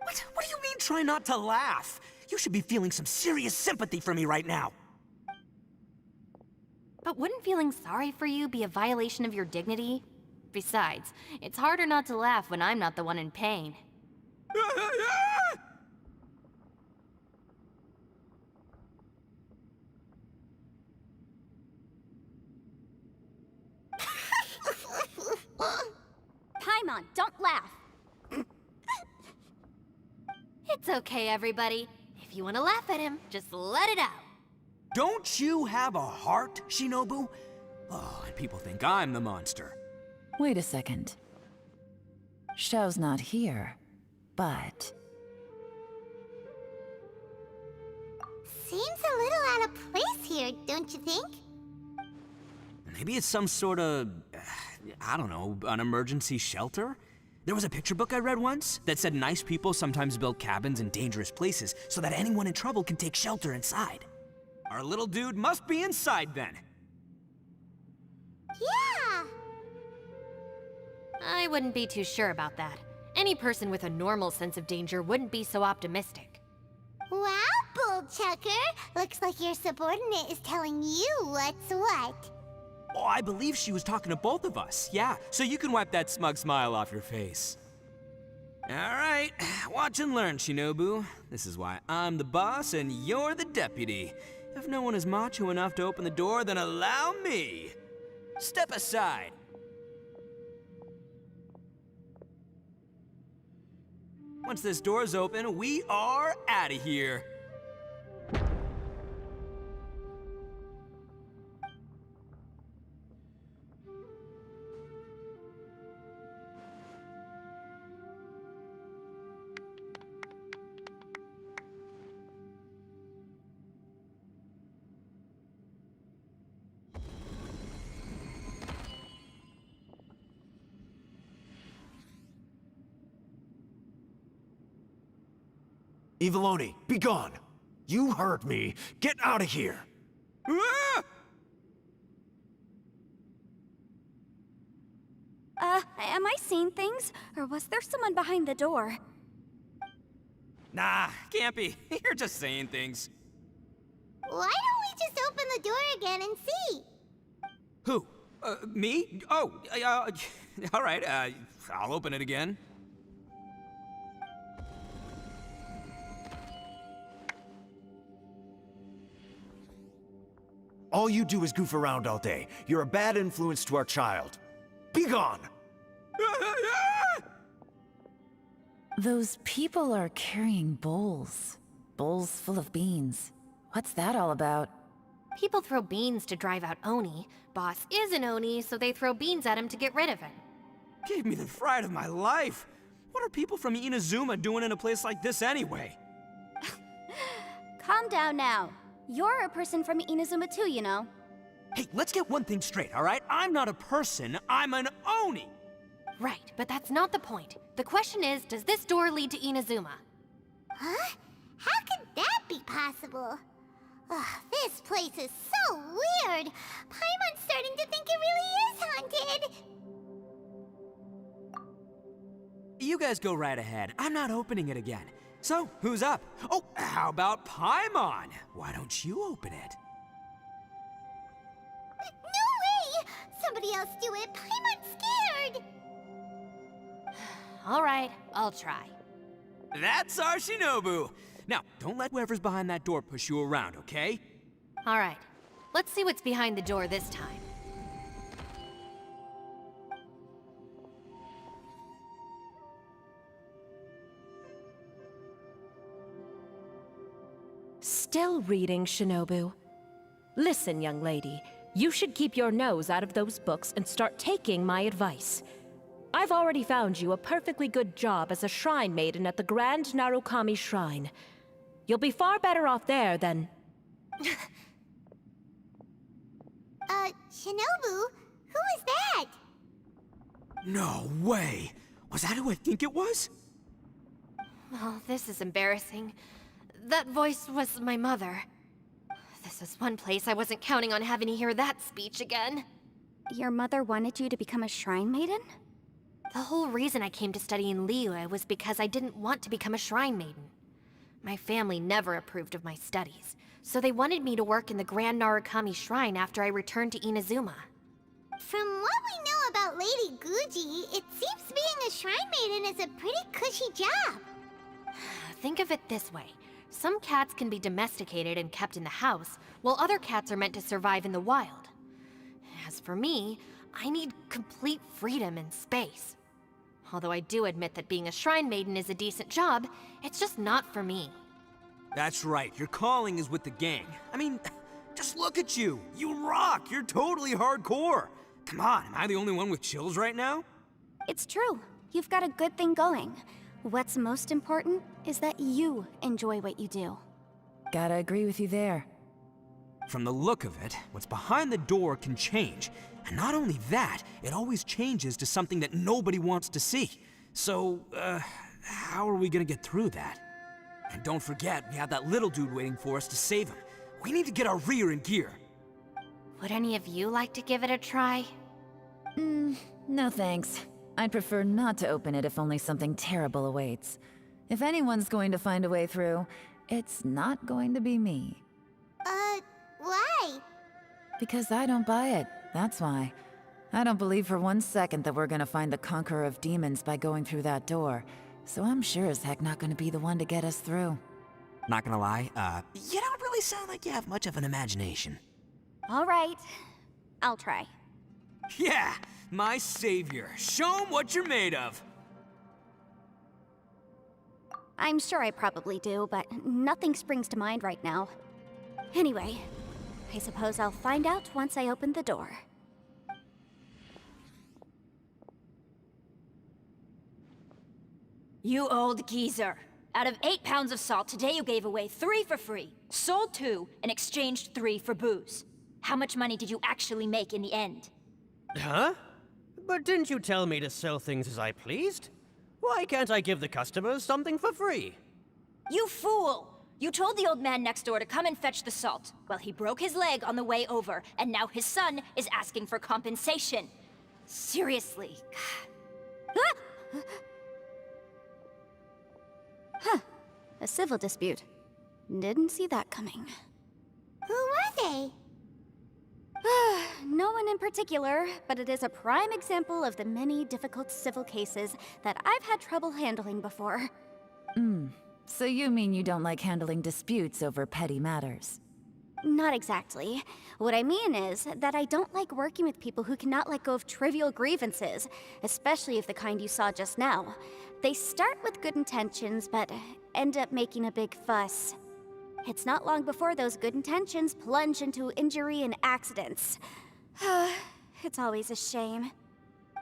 What do you mean, try not to laugh? You should be feeling some serious sympathy for me right now. But wouldn't feeling sorry for you be a violation of your dignity? Besides, it's harder not to laugh when I'm not the one in pain. Paimon, don't laugh. It's okay, everybody. If you want to laugh at him, just let it out. Don't you have a heart, Shinobu? Oh, and people think I'm the monster. Wait a second. Xiao's not here, but... Seems a little out of place here, don't you think? Maybe it's some sort of, I don't know, an emergency shelter? There was a picture book I read once that said nice people sometimes build cabins in dangerous places so that anyone in trouble can take shelter inside. Our little dude must be inside then. Yeah! I wouldn't be too sure about that. Any person with a normal sense of danger wouldn't be so optimistic. Wow, Bullchucker! Looks like your subordinate is telling you what's what. Oh, I believe she was talking to both of us. Yeah, so you can wipe that smug smile off your face. All right, watch and learn, Shinobu. This is why I'm the boss and you're the deputy. If no one is macho enough to open the door, then allow me. Step aside. Once this door's open, we are out of here. Eviloni, be gone! You heard me! Get out of here! Ah! Am I seeing things? Or was there someone behind the door? Nah, can't be. You're just saying things. Why don't we just open the door again and see? Who? Me? Oh, all right, I'll open it again. All you do is goof around all day. You're a bad influence to our child. Be gone! Those people are carrying bowls. Bowls full of beans. What's that all about? People throw beans to drive out Oni. Boss is an Oni, so they throw beans at him to get rid of him. Gave me the fright of my life. What are people from Inazuma doing in a place like this anyway? Calm down now. You're a person from Inazuma too, you know. Hey, let's get one thing straight, all right? I'm not a person, I'm an Oni! Right, but that's not the point. The question is, does this door lead to Inazuma? Huh? How could that be possible? Ugh, this place is so weird. Paimon's starting to think it really is haunted. You guys go right ahead. I'm not opening it again. So, who's up? Oh, how about Paimon? Why don't you open it? No way! Somebody else do it. Paimon's scared. All right, I'll try. That's our Shinobu! Now, don't let whoever's behind that door push you around, okay? All right, let's see what's behind the door this time. Still reading, Shinobu. Listen, young lady, you should keep your nose out of those books and start taking my advice. I've already found you a perfectly good job as a shrine maiden at the Grand Narukami Shrine. You'll be far better off there than... Shinobu? Who is that? No way! Was that who I think it was? Oh, this is embarrassing. That voice was my mother. This is one place I wasn't counting on having to hear that speech again. Your mother wanted you to become a shrine maiden? The whole reason I came to study in Liyue was because I didn't want to become a shrine maiden. My family never approved of my studies, so they wanted me to work in the Grand Narukami Shrine after I returned to Inazuma. From what we know about Lady Guji, it seems being a shrine maiden is a pretty cushy job. Think of it this way. Some cats can be domesticated and kept in the house, while other cats are meant to survive in the wild. As for me, I need complete freedom and space. Although I do admit that being a shrine maiden is a decent job, it's just not for me. That's right, your calling is with the gang. I mean, just look at you. You rock, you're totally hardcore. Come on, am I the only one with chills right now? It's true. You've got a good thing going. What's most important is that you enjoy what you do. Gotta agree with you there. From the look of it, what's behind the door can change. And not only that, it always changes to something that nobody wants to see. So, how are we gonna get through that? And don't forget, we have that little dude waiting for us to save him. We need to get our rear in gear. Would any of you like to give it a try? No thanks. I'd prefer not to open it if only something terrible awaits. If anyone's going to find a way through, it's not going to be me. Why? Because I don't buy it, that's why. I don't believe for 1 second that we're gonna find the Conqueror of Demons by going through that door. So I'm sure as heck not gonna be the one to get us through. Not gonna lie, you don't really sound like you have much of an imagination. All right. I'll try. Yeah, my savior. Show 'em what you're made of. I'm sure I probably do, but nothing springs to mind right now. Anyway, I suppose I'll find out once I open the door. You old geezer. Out of 8 pounds of salt, today you gave away 3 for free, sold 2, and exchanged 3 for booze. How much money did you actually make in the end? Huh? But didn't you tell me to sell things as I pleased? Why can't I give the customers something for free? You fool! You told the old man next door to come and fetch the salt. Well, he broke his leg on the way over, and now his son is asking for compensation. Seriously. Huh. A civil dispute. Didn't see that coming. Who were they? No one in particular, but it is a prime example of the many difficult civil cases that I've had trouble handling before. So you mean you don't like handling disputes over petty matters? Not exactly. What I mean is that I don't like working with people who cannot let go of trivial grievances, especially of the kind you saw just now. They start with good intentions, but end up making a big fuss. It's not long before those good intentions plunge into injury and accidents. It's always a shame.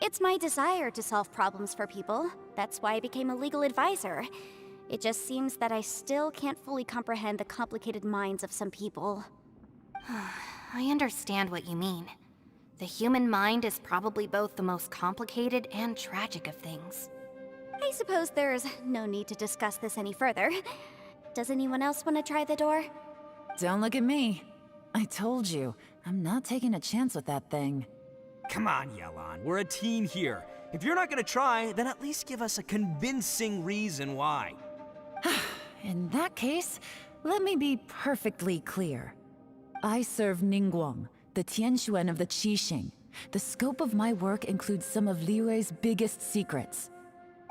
It's my desire to solve problems for people. That's why I became a legal advisor. It just seems that I still can't fully comprehend the complicated minds of some people. I understand what you mean. The human mind is probably both the most complicated and tragic of things. I suppose there's no need to discuss this any further. Does anyone else want to try the door? Don't look at me. I told you, I'm not taking a chance with that thing. Come on, Yelan. We're a team here. If you're not gonna try, then at least give us a convincing reason why. In that case, let me be perfectly clear. I serve Ningguang, the Tianxuan of the Qixing. The scope of my work includes some of Liyue's biggest secrets.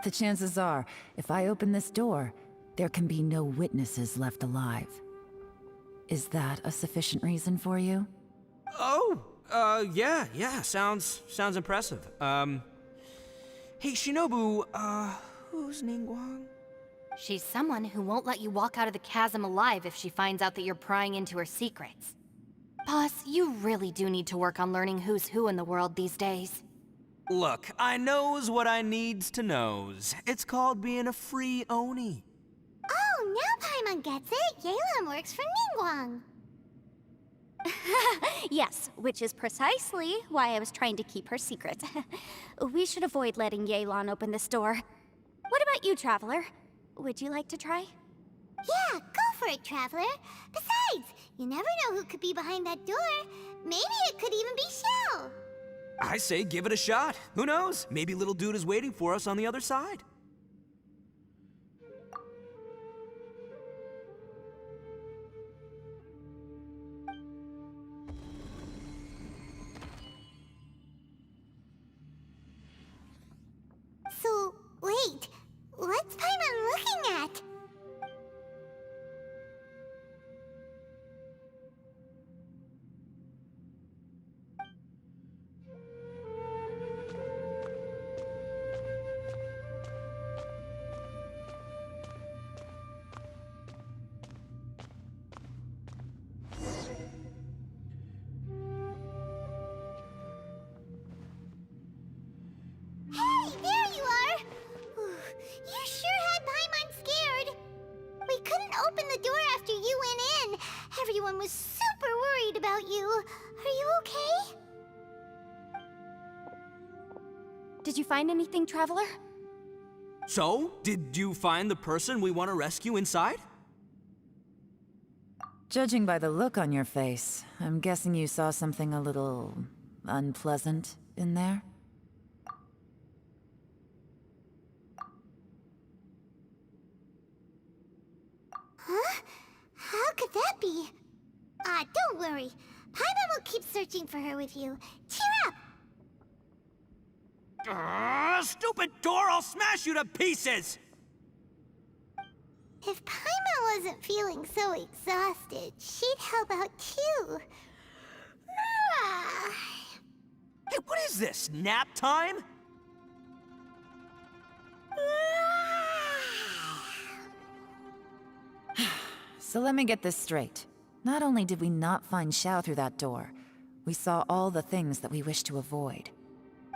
The chances are, if I open this door, there can be no witnesses left alive. Is that a sufficient reason for you? Oh, yeah, sounds impressive. Hey, Shinobu, who's Ningguang? She's someone who won't let you walk out of the chasm alive if she finds out that you're prying into her secrets. Boss, you really do need to work on learning who's who in the world these days. Look, I knows what I needs to knows. It's called being a free Oni. Oh, now Paimon gets it. Yelan works for Ningguang. Yes, which is precisely why I was trying to keep her secret. We should avoid letting Yelan open this door. What about you, Traveler? Would you like to try? Yeah, go for it, Traveler. Besides, you never know who could be behind that door. Maybe it could even be Shell. I say give it a shot. Who knows? Maybe little dude is waiting for us on the other side. So, wait. What's Paimon looking at? Hey, there you are! You sure had Paimon scared. We couldn't open the door after you went in. Everyone was super worried about you. Are you okay? Did you find anything, Traveler? So, did you find the person we want to rescue inside? Judging by the look on your face, I'm guessing you saw something a little unpleasant in there? Huh? How could that be? Don't worry. Paimon will keep searching for her with you. Cheer up! Stupid door! I'll smash you to pieces! If Paimon wasn't feeling so exhausted, she'd help out too. Hey, what is this? Nap time? So let me get this straight. Not only did we not find Xiao through that door, we saw all the things that we wish to avoid.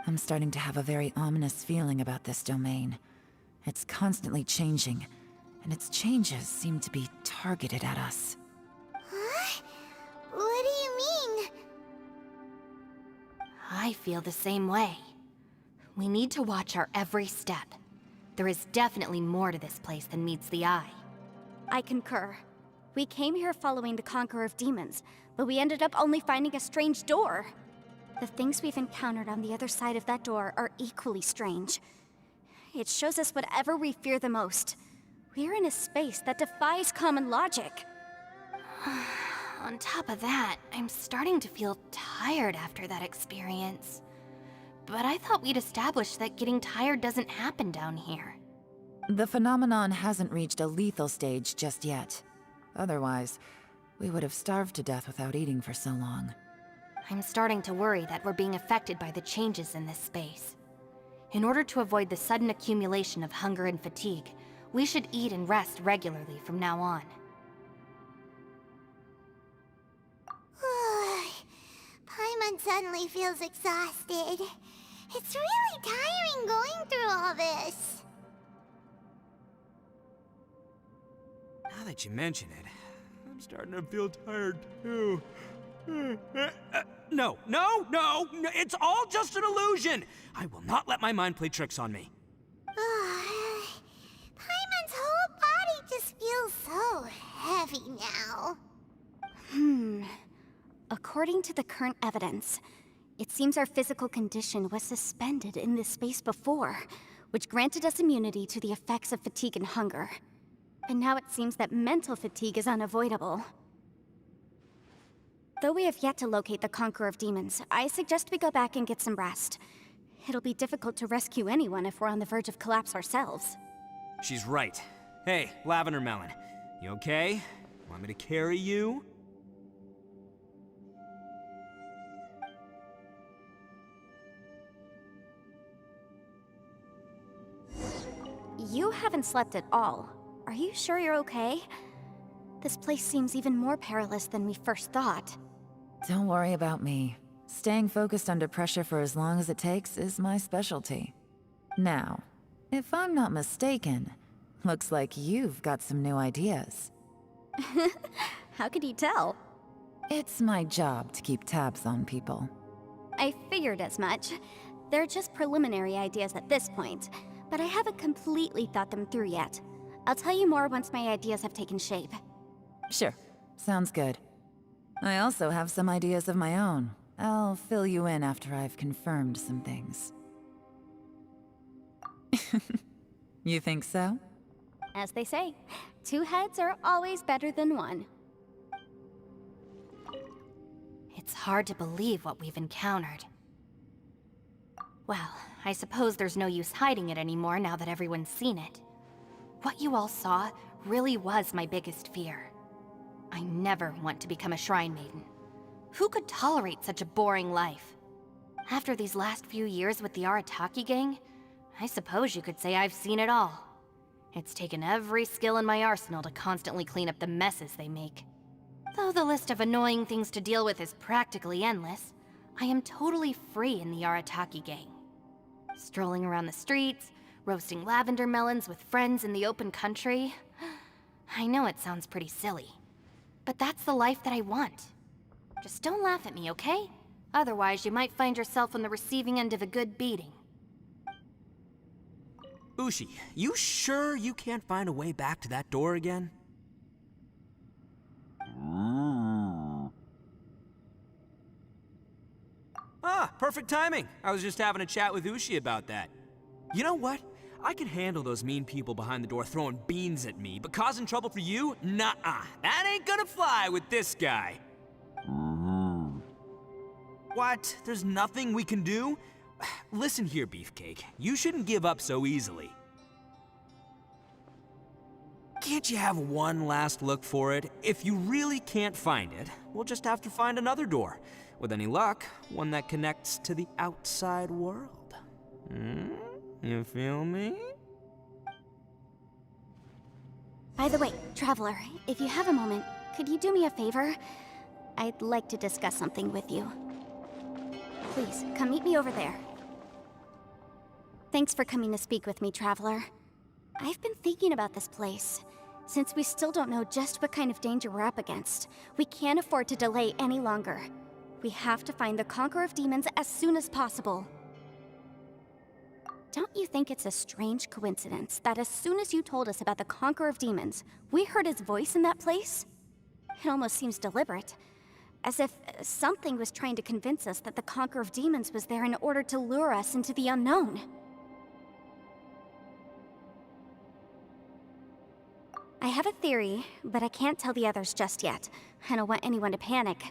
I'm starting to have a very ominous feeling about this domain. It's constantly changing, and its changes seem to be targeted at us. Huh? What do you mean? I feel the same way. We need to watch our every step. There is definitely more to this place than meets the eye. I concur. We came here following the Conqueror of Demons, but we ended up only finding a strange door. The things we've encountered on the other side of that door are equally strange. It shows us whatever we fear the most. We're in a space that defies common logic. On top of that, I'm starting to feel tired after that experience. But I thought we'd established that getting tired doesn't happen down here. The phenomenon hasn't reached a lethal stage just yet. Otherwise, we would have starved to death without eating for so long. I'm starting to worry that we're being affected by the changes in this space. In order to avoid the sudden accumulation of hunger and fatigue, we should eat and rest regularly from now on. Paimon suddenly feels exhausted. It's really tiring going through all this. Now that you mention it, I'm starting to feel tired too. No, it's all just an illusion! I will not let my mind play tricks on me. Paimon's whole body just feels so heavy now. According to the current evidence, it seems our physical condition was suspended in this space before, which granted us immunity to the effects of fatigue and hunger. But now it seems that mental fatigue is unavoidable. Though we have yet to locate the Conqueror of Demons, I suggest we go back and get some rest. It'll be difficult to rescue anyone if we're on the verge of collapse ourselves. She's right. Hey, Lavender Melon, you okay? Want me to carry you? You haven't slept at all. Are you sure you're okay? This place seems even more perilous than we first thought. Don't worry about me. Staying focused under pressure for as long as it takes is my specialty. Now, if I'm not mistaken, looks like you've got some new ideas. How could you tell? It's my job to keep tabs on people. I figured as much. They're just preliminary ideas at this point, but I haven't completely thought them through yet. I'll tell you more once my ideas have taken shape. Sure, sounds good. I also have some ideas of my own. I'll fill you in after I've confirmed some things. You think so? As they say, 2 heads are always better than 1. It's hard to believe what we've encountered. Well, I suppose there's no use hiding it anymore now that everyone's seen it. What you all saw really was my biggest fear. I never want to become a Shrine Maiden. Who could tolerate such a boring life? After these last few years with the Arataki gang, I suppose you could say I've seen it all. It's taken every skill in my arsenal to constantly clean up the messes they make. Though the list of annoying things to deal with is practically endless, I am totally free in the Arataki gang. Strolling around the streets, roasting lavender melons with friends in the open country. I know it sounds pretty silly, but that's the life that I want. Just don't laugh at me, okay? Otherwise, you might find yourself on the receiving end of a good beating. Ushi, you sure you can't find a way back to that door again? Ah, perfect timing. I was just having a chat with Ushi about that. You know what? I can handle those mean people behind the door throwing beans at me, but causing trouble for you? Nuh-uh. That ain't gonna fly with this guy. What? There's nothing we can do? Listen here, Beefcake. You shouldn't give up so easily. Can't you have one last look for it? If you really can't find it, we'll just have to find another door. With any luck, one that connects to the outside world. You feel me? By the way, Traveler, if you have a moment, could you do me a favor? I'd like to discuss something with you. Please, come meet me over there. Thanks for coming to speak with me, Traveler. I've been thinking about this place. Since we still don't know just what kind of danger we're up against, we can't afford to delay any longer. We have to find the Conqueror of Demons as soon as possible. Don't you think it's a strange coincidence that as soon as you told us about the Conqueror of Demons, we heard his voice in that place? It almost seems deliberate. As if something was trying to convince us that the Conqueror of Demons was there in order to lure us into the unknown. I have a theory, but I can't tell the others just yet. I don't want anyone to panic.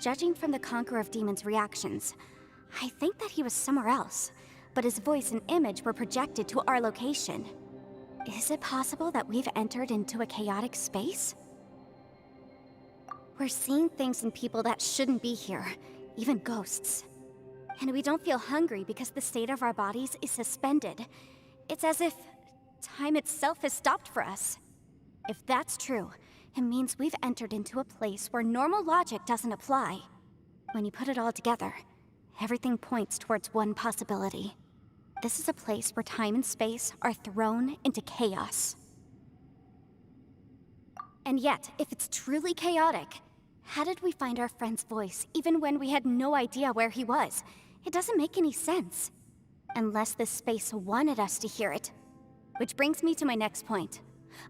Judging from the Conqueror of Demons' reactions, I think that he was somewhere else, but his voice and image were projected to our location. Is it possible that we've entered into a chaotic space? We're seeing things and people that shouldn't be here, even ghosts. And we don't feel hungry because the state of our bodies is suspended. It's as if time itself has stopped for us. If that's true, it means we've entered into a place where normal logic doesn't apply. When you put it all together, everything points towards one possibility. This is a place where time and space are thrown into chaos. And yet, if it's truly chaotic, how did we find our friend's voice even when we had no idea where he was? It doesn't make any sense. Unless this space wanted us to hear it. Which brings me to my next point.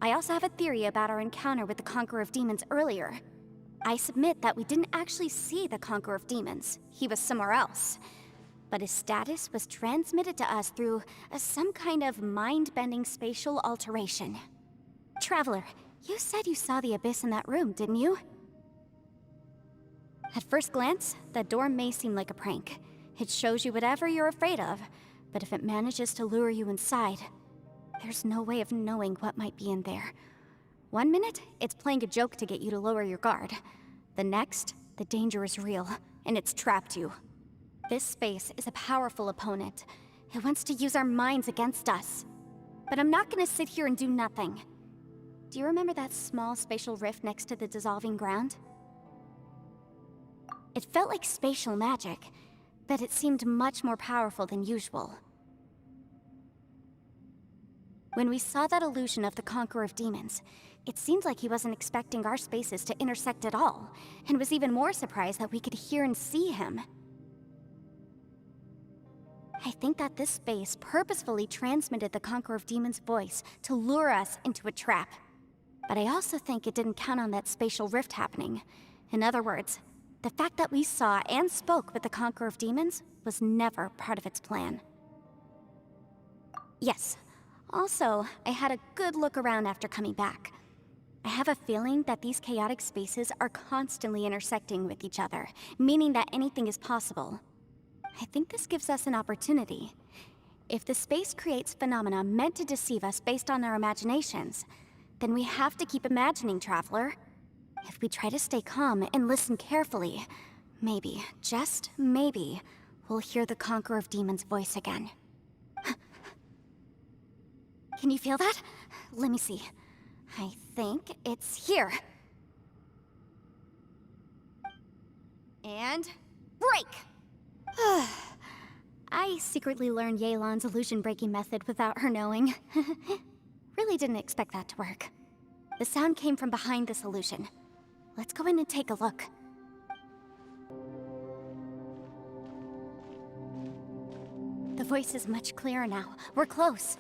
I also have a theory about our encounter with the Conqueror of Demons earlier. I submit that we didn't actually see the Conqueror of Demons. He was somewhere else. But his status was transmitted to us through some kind of mind-bending spatial alteration. Traveler, you said you saw the abyss in that room, didn't you? At first glance, the door may seem like a prank. It shows you whatever you're afraid of, but if it manages to lure you inside, there's no way of knowing what might be in there. One minute, it's playing a joke to get you to lower your guard. The next, the danger is real, and it's trapped you. This space is a powerful opponent. It wants to use our minds against us. But I'm not gonna sit here and do nothing. Do you remember that small spatial rift next to the dissolving ground? It felt like spatial magic, but it seemed much more powerful than usual. When we saw that illusion of the Conqueror of Demons, it seemed like he wasn't expecting our spaces to intersect at all, and was even more surprised that we could hear and see him. I think that this space purposefully transmitted the Conqueror of Demons' voice to lure us into a trap. But I also think it didn't count on that spatial rift happening. In other words, the fact that we saw and spoke with the Conqueror of Demons was never part of its plan. Yes. Also, I had a good look around after coming back. I have a feeling that these chaotic spaces are constantly intersecting with each other, meaning that anything is possible. I think this gives us an opportunity. If the space creates phenomena meant to deceive us based on our imaginations, then we have to keep imagining, Traveler. If we try to stay calm and listen carefully, maybe, just maybe, we'll hear the Conqueror of Demons' voice again. Can you feel that? Let me see. I think it's here. And break! I secretly learned Yelan's illusion-breaking method without her knowing. Really didn't expect that to work. The sound came from behind this illusion. Let's go in and take a look. The voice is much clearer now. We're close.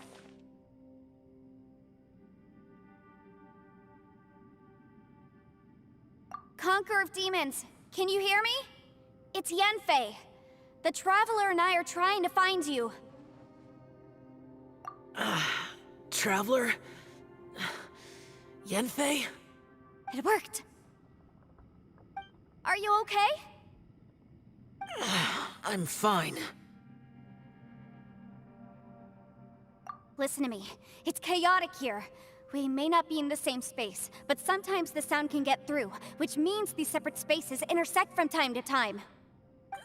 Conqueror of Demons, can you hear me? It's Yanfei. The Traveler and I are trying to find you. Traveler? Yanfei? It worked. Are you okay? I'm fine. Listen to me. It's chaotic here. We may not be in the same space, but sometimes the sound can get through, which means these separate spaces intersect from time to time.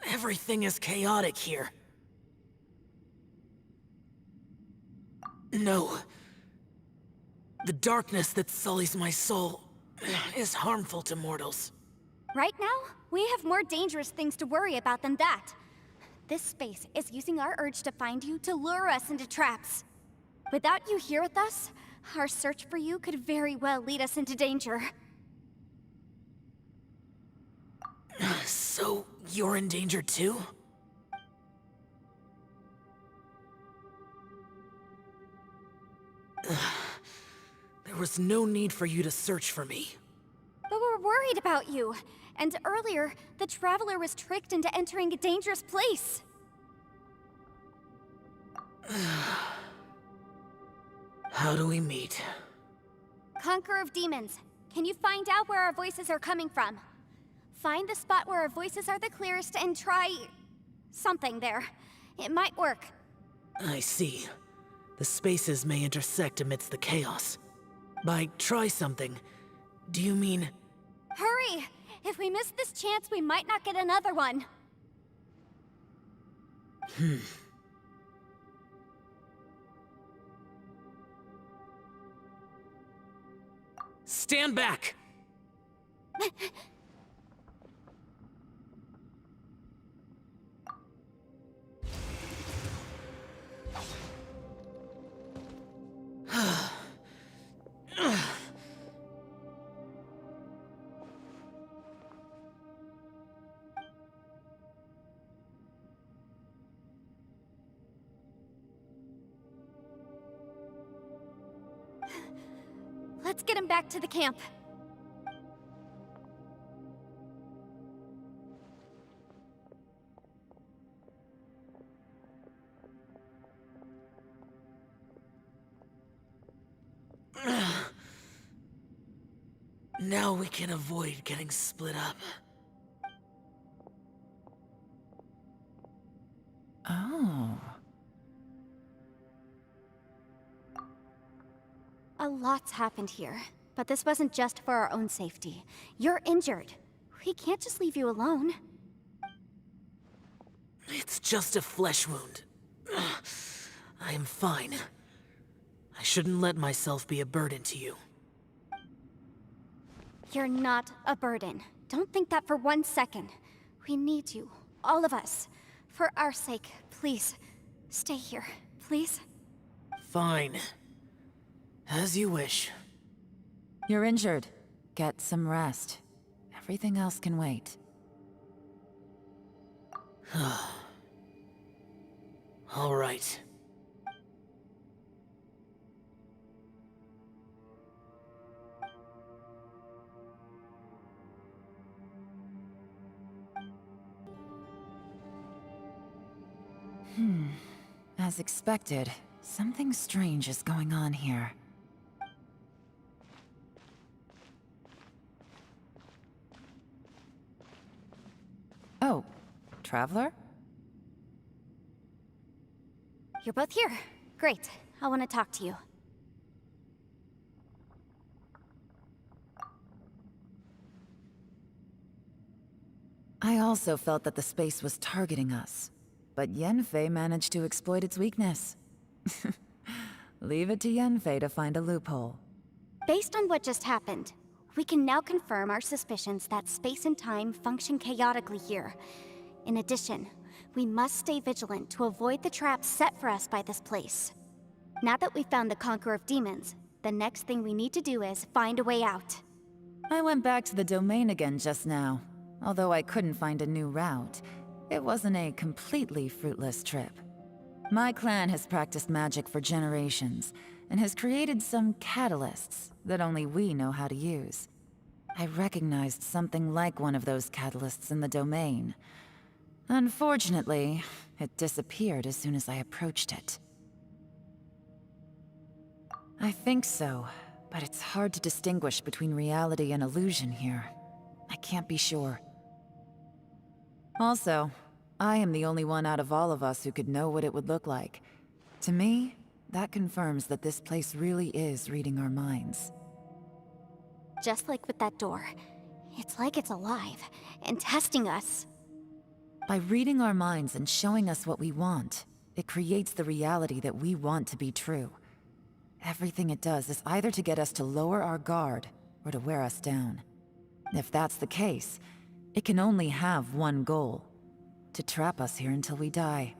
Everything is chaotic here. No. The darkness that sullies my soul is harmful to mortals. Right now, we have more dangerous things to worry about than that. This space is using our urge to find you to lure us into traps. Without you here with us, our search for you could very well lead us into danger. So, you're in danger too? There was no need for you to search for me. But we're worried about you. And earlier, the Traveler was tricked into entering a dangerous place. How do we meet? Conqueror of Demons, can you find out where our voices are coming from? Find the spot where our voices are the clearest and try... something there. It might work. I see. The spaces may intersect amidst the chaos. By try something, do you mean... Hurry! If we miss this chance, we might not get another one. Stand back! Let's get him back to the camp. Now we can avoid getting split up. Oh. A lot's happened here, but this wasn't just for our own safety. You're injured. We can't just leave you alone. It's just a flesh wound. I am fine. I shouldn't let myself be a burden to you. You're not a burden. Don't think that for 1 second. We need you, all of us. For our sake, please, stay here, please. Fine. As you wish. You're injured. Get some rest. Everything else can wait. All right. As expected, something strange is going on here. Oh, Traveler? You're both here. Great. I want to talk to you. I also felt that the space was targeting us, but Yenfei managed to exploit its weakness. Leave it to Yenfei to find a loophole. Based on what just happened, we can now confirm our suspicions that space and time function chaotically here. In addition, we must stay vigilant to avoid the traps set for us by this place. Now that we've found the Conqueror of Demons, the next thing we need to do is find a way out. I went back to the domain again just now. Although I couldn't find a new route, it wasn't a completely fruitless trip. My clan has practiced magic for generations, and has created some catalysts that only we know how to use. I recognized something like one of those catalysts in the domain. Unfortunately, it disappeared as soon as I approached it. I think so, but it's hard to distinguish between reality and illusion here. I can't be sure. Also, I am the only one out of all of us who could know what it would look like. To me, that confirms that this place really is reading our minds. Just like with that door. It's like it's alive, and testing us. By reading our minds and showing us what we want, it creates the reality that we want to be true. Everything it does is either to get us to lower our guard, or to wear us down. If that's the case, it can only have one goal: to trap us here until we die.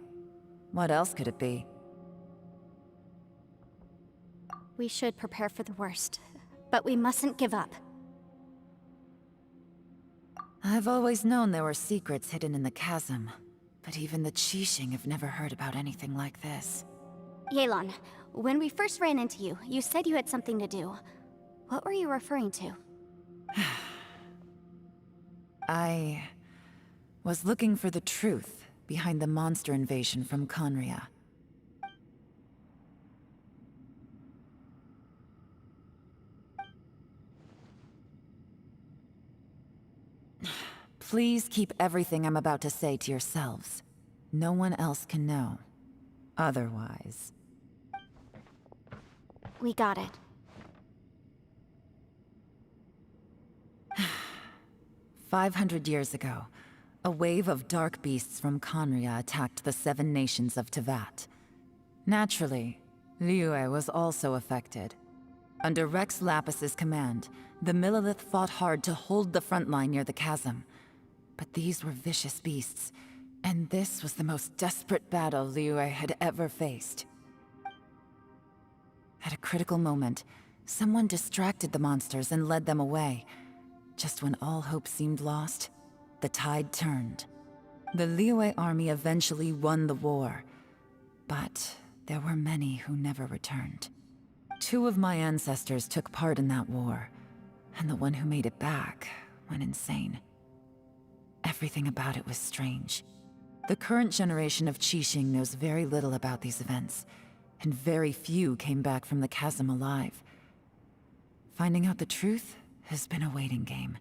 What else could it be? We should prepare for the worst, but we mustn't give up. I've always known there were secrets hidden in the chasm, but even the Qixing have never heard about anything like this. Yelan, when we first ran into you, you said you had something to do. What were you referring to? I was looking for the truth behind the monster invasion from Conria. Please keep everything I'm about to say to yourselves. No one else can know. Otherwise... We got it. 500 years ago, a wave of dark beasts from Conria attacked the 7 nations of Tevat. Naturally, Liyue was also affected. Under Rex Lapis's command, the Millelith fought hard to hold the front line near the chasm. But these were vicious beasts, and this was the most desperate battle Liyue had ever faced. At a critical moment, someone distracted the monsters and led them away. Just when all hope seemed lost, the tide turned. The Liyue army eventually won the war, but there were many who never returned. 2 of my ancestors took part in that war, and the one who made it back went insane. Everything about it was strange. The current generation of Qixing knows very little about these events, and very few came back from the chasm alive. Finding out the truth has been a waiting game.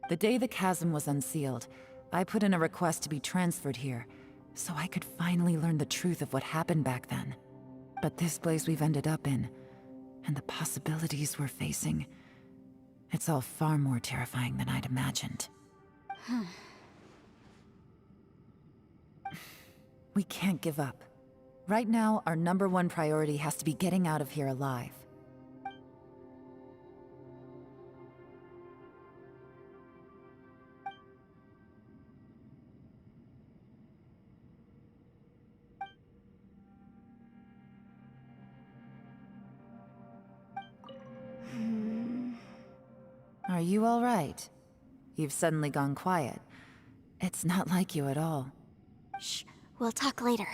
The day the chasm was unsealed, I put in a request to be transferred here, so I could finally learn the truth of what happened back then. But this place we've ended up in, and the possibilities we're facing, it's all far more terrifying than I'd imagined. We can't give up. Right now, our #1 priority has to be getting out of here alive. Are you all right? You've suddenly gone quiet. It's not like you at all. Shh, we'll talk later.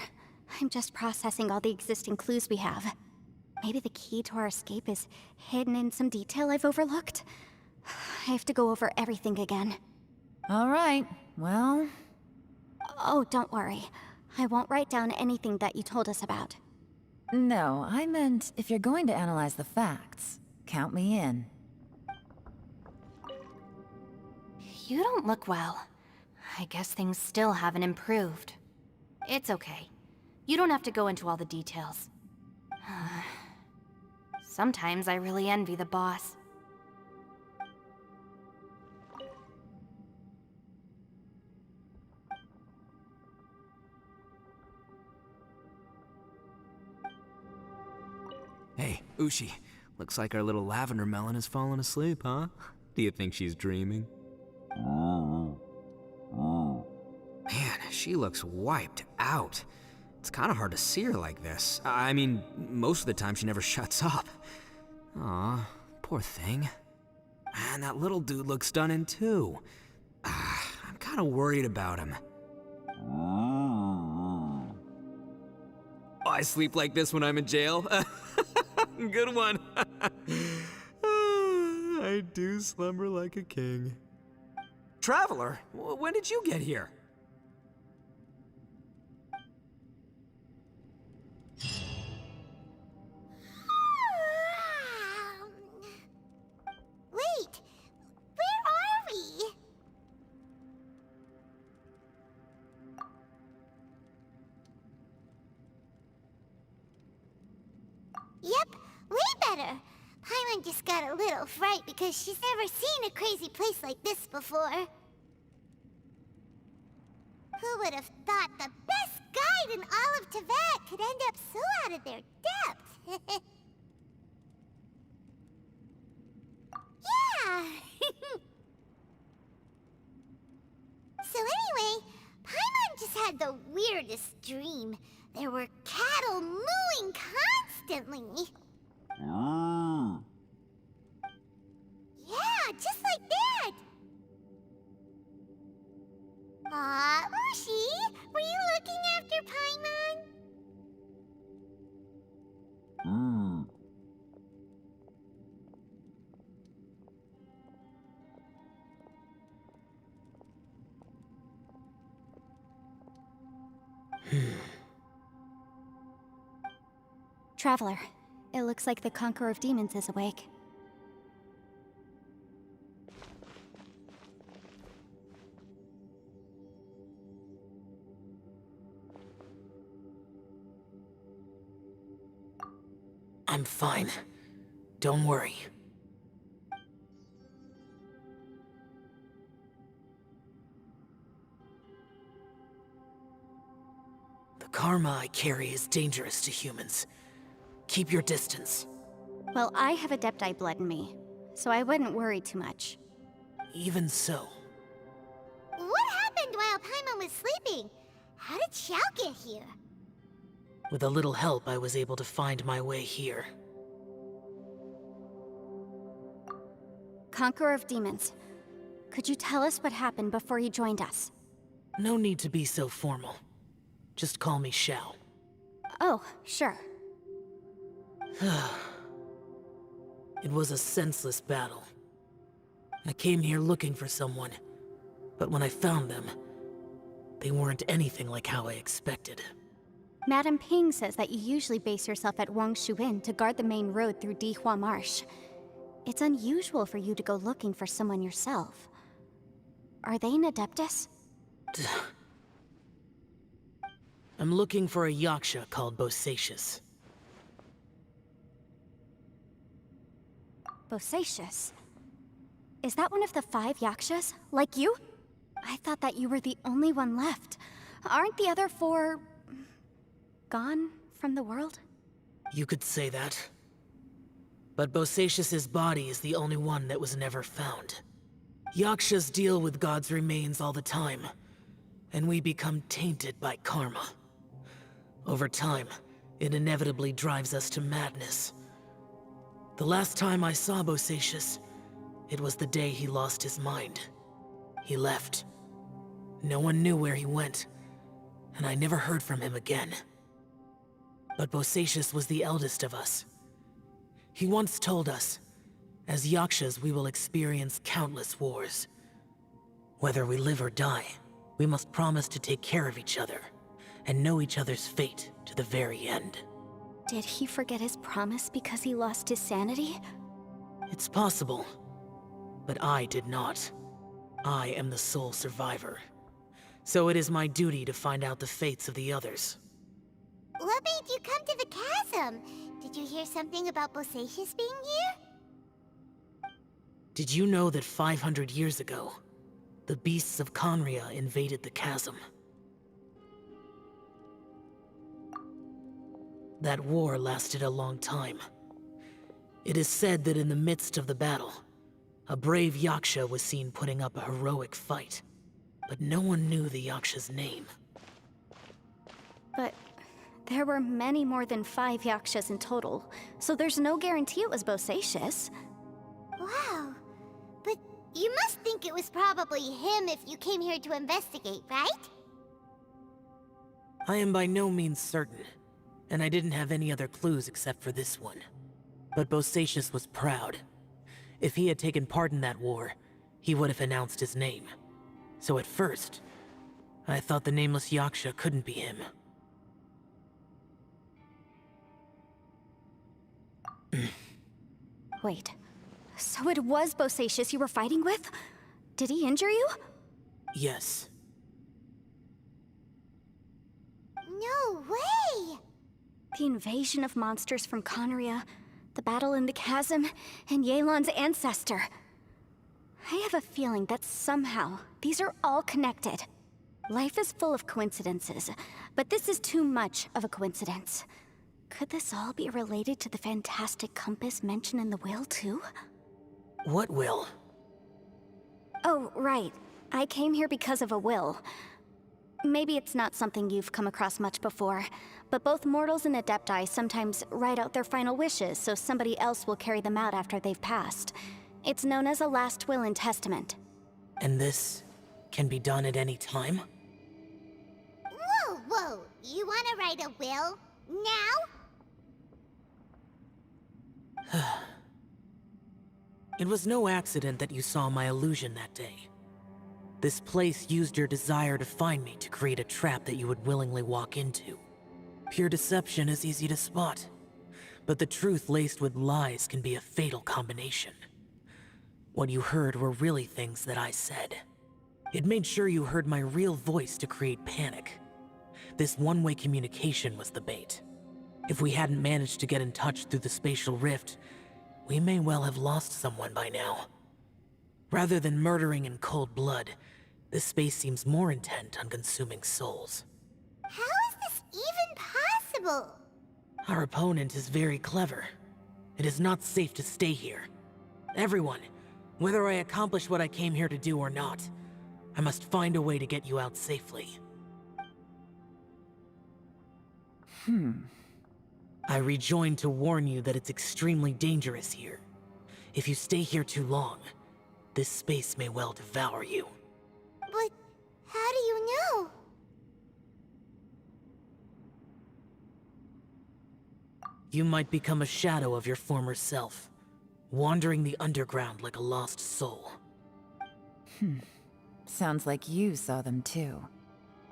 I'm just processing all the existing clues we have. Maybe the key to our escape is hidden in some detail I've overlooked. I have to go over everything again. All right, well... Oh, don't worry. I won't write down anything that you told us about. No, I meant if you're going to analyze the facts, count me in. You don't look well. I guess things still haven't improved. It's okay. You don't have to go into all the details. Sometimes I really envy the boss. Hey, Ushi. Looks like our little lavender melon has fallen asleep, huh? Do you think she's dreaming? Man, she looks wiped out. It's kind of hard to see her like this. I mean, most of the time she never shuts up. Aw, poor thing. And that little dude looks stunning too. I'm kind of worried about him. Oh, I sleep like this when I'm in jail? Good one. I do slumber like a king. Traveler, when did you get here? Wait, where are we? Yep, way better. Paimon just got a little fright because she's never seen a crazy place like this before. Who would have thought the best guide in all of Tevat could end up so out of their depth? Yeah! So anyway, Paimon just had the weirdest dream. There were cattle mooing constantly. Yeah, just like that! Aw, Ushi, were you looking after Paimon? Traveler, it looks like the Conqueror of Demons is awake. I'm fine. Don't worry. The karma I carry is dangerous to humans. Keep your distance. Well, I have Adepti blood in me, so I wouldn't worry too much. Even so. What happened while Paimon was sleeping? How did Xiao get here? With a little help, I was able to find my way here. Conqueror of Demons, could you tell us what happened before you joined us? No need to be so formal. Just call me Xiao. Oh, sure. It was a senseless battle. I came here looking for someone, but when I found them, they weren't anything like how I expected. Madame Ping says that you usually base yourself at Wangshu Inn to guard the main road through Dihua Marsh. It's unusual for you to go looking for someone yourself. Are they an Adeptus? I'm looking for a Yaksha called Bosacius. Bosacius? Is that one of the 5 Yakshas? Like you? I thought that you were the only one left. Aren't the other 4... gone from the world? You could say that. But Bosacius's body is the only one that was never found. Yakshas deal with God's remains all the time, and we become tainted by karma. Over time, it inevitably drives us to madness. The last time I saw Bosacius, it was the day he lost his mind. He left. No one knew where he went, and I never heard from him again. But Bosacius was the eldest of us. He once told us, as Yakshas we will experience countless wars. Whether we live or die, we must promise to take care of each other, and know each other's fate to the very end. Did he forget his promise because he lost his sanity? It's possible, but I did not. I am the sole survivor. So it is my duty to find out the fates of the others. What made you come to the chasm? Did you hear something about Bosacius being here? Did you know that 500 years ago, the beasts of Conria invaded the chasm? That war lasted a long time. It is said that in the midst of the battle, a brave Yaksha was seen putting up a heroic fight. But no one knew the Yaksha's name. But there were many more than 5 Yakshas in total, so there's no guarantee it was Bosacius. Wow. But you must think it was probably him if you came here to investigate, right? I am by no means certain, and I didn't have any other clues except for this one. But Bosacius was proud. If he had taken part in that war, he would have announced his name. So at first, I thought the nameless Yaksha couldn't be him. Wait, so it was Bosacius you were fighting with? Did he injure you? Yes. No way! The invasion of monsters from Conria, the battle in the chasm, and Yelan's ancestor. I have a feeling that somehow these are all connected. Life is full of coincidences, but this is too much of a coincidence. Could this all be related to the fantastic compass mentioned in the will, too? What will? Oh, right. I came here because of a will. Maybe it's not something you've come across much before, but both mortals and Adepti sometimes write out their final wishes so somebody else will carry them out after they've passed. It's known as a last will and testament. And this can be done at any time? Whoa, whoa! You wanna write a will? Now? It was no accident that you saw my illusion that day. This place used your desire to find me to create a trap that you would willingly walk into. Pure deception is easy to spot, but the truth laced with lies can be a fatal combination. What you heard were really things that I said. It made sure you heard my real voice to create panic. This one-way communication was the bait. If we hadn't managed to get in touch through the spatial rift, we may well have lost someone by now. Rather than murdering in cold blood, this space seems more intent on consuming souls. How is this even possible? Our opponent is very clever. It is not safe to stay here. Everyone, whether I accomplish what I came here to do or not, I must find a way to get you out safely. I rejoined to warn you that it's extremely dangerous here. If you stay here too long, this space may well devour you. But how do you know? You might become a shadow of your former self, wandering the underground like a lost soul. Sounds like you saw them too.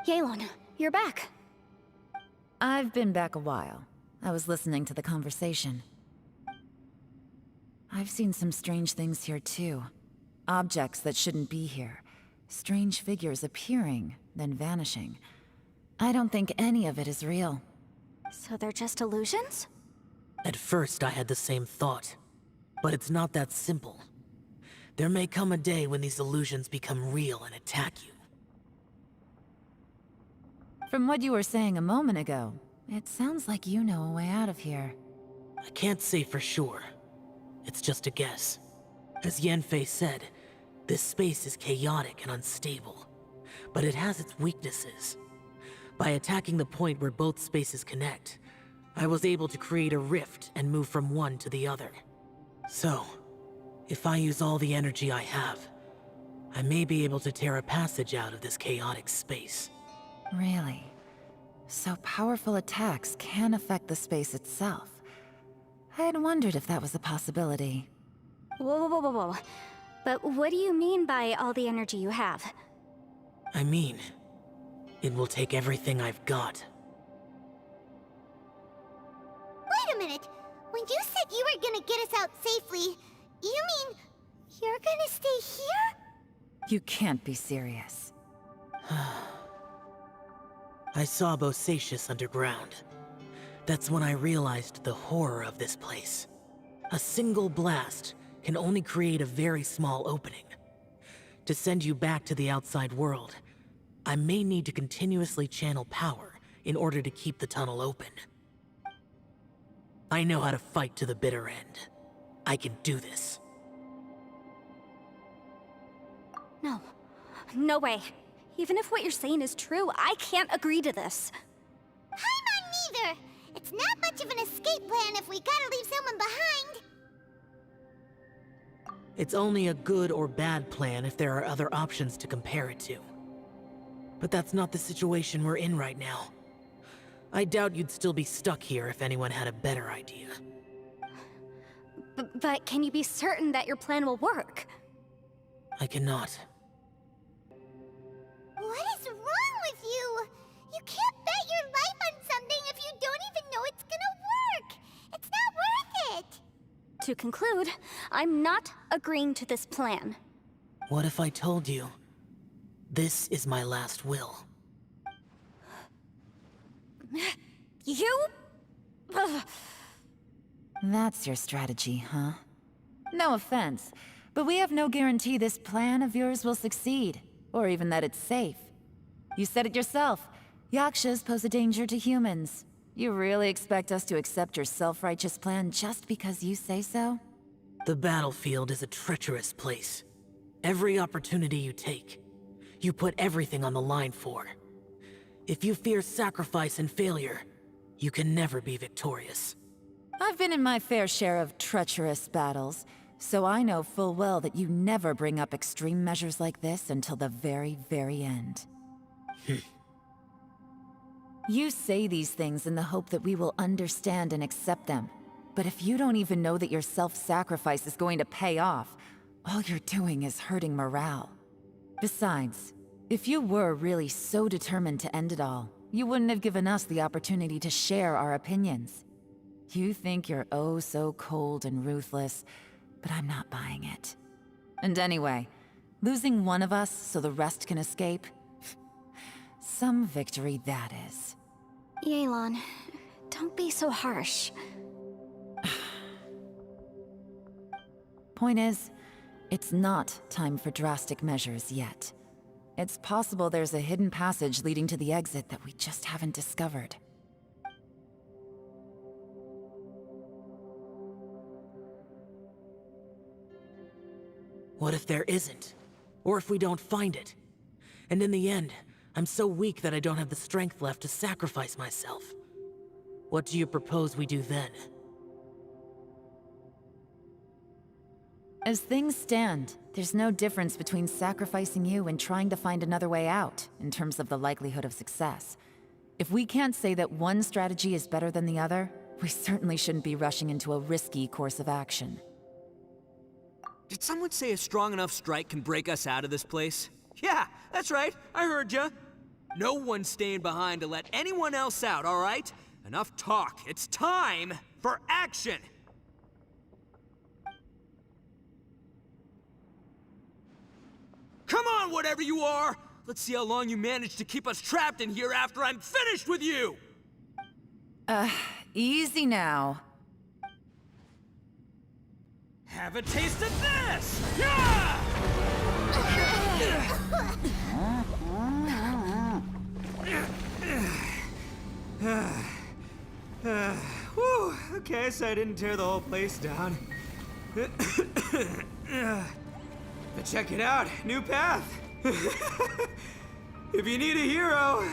Yelan, you're back. I've been back a while. I was listening to the conversation. I've seen some strange things here too. Objects that shouldn't be here. Strange figures appearing, then vanishing. I don't think any of it is real. So they're just illusions? At first, I had the same thought. But it's not that simple. There may come a day when these illusions become real and attack you. From what you were saying a moment ago, it sounds like you know a way out of here. I can't say for sure. It's just a guess. As Yanfei said, this space is chaotic and unstable. But it has its weaknesses. By attacking the point where both spaces connect, I was able to create a rift and move from one to the other. So, if I use all the energy I have, I may be able to tear a passage out of this chaotic space. Really? So powerful attacks can affect the space itself. I had wondered if that was a possibility. Whoa, whoa, whoa, whoa, whoa. But what do you mean by all the energy you have? I mean, it will take everything I've got. Wait a minute. When you said you were gonna get us out safely, you mean you're gonna stay here? You can't be serious. I saw Bosacius underground. That's when I realized the horror of this place. A single blast can only create a very small opening. To send you back to the outside world, I may need to continuously channel power in order to keep the tunnel open. I know how to fight to the bitter end. I can do this. No. No way. Even if what you're saying is true, I can't agree to this. I'm on neither. It's not much of an escape plan if we gotta leave someone behind. It's only a good or bad plan if there are other options to compare it to. But that's not the situation we're in right now. I doubt you'd still be stuck here if anyone had a better idea. But can you be certain that your plan will work? I cannot. What is wrong with you? You can't bet your life on something if you don't even know it's gonna work. It's not worth it. To conclude, I'm not agreeing to this plan. What if I told you, this is my last will? You? Ugh. That's your strategy, huh? No offense, but we have no guarantee this plan of yours will succeed, or even that it's safe. You said it yourself. Yakshas pose a danger to humans. You really expect us to accept your self-righteous plan just because you say so? The battlefield is a treacherous place. Every opportunity you take, you put everything on the line for. If you fear sacrifice and failure, you can never be victorious. I've been in my fair share of treacherous battles, so I know full well that you never bring up extreme measures like this until the very, very end. You say these things in the hope that we will understand and accept them. But if you don't even know that your self-sacrifice is going to pay off, all you're doing is hurting morale. Besides, if you were really so determined to end it all, you wouldn't have given us the opportunity to share our opinions. You think you're oh so cold and ruthless, but I'm not buying it. And anyway, losing one of us so the rest can escape? Some victory that is. Yelan, don't be so harsh. Point is, it's not time for drastic measures yet. It's possible there's a hidden passage leading to the exit that we just haven't discovered. What if there isn't? Or if we don't find it? And in the end, I'm so weak that I don't have the strength left to sacrifice myself. What do you propose we do then? As things stand, there's no difference between sacrificing you and trying to find another way out, in terms of the likelihood of success. If we can't say that one strategy is better than the other, we certainly shouldn't be rushing into a risky course of action. Did someone say a strong enough strike can break us out of this place? Yeah, that's right. I heard ya. No one's staying behind to let anyone else out, all right? Enough talk. It's time for action! Come on, whatever you are! Let's see how long you manage to keep us trapped in here after I'm finished with you! Easy now. Have a taste of this! Yeah! Whew, okay, so I didn't tear the whole place down. But check it out, new path. If you need a hero,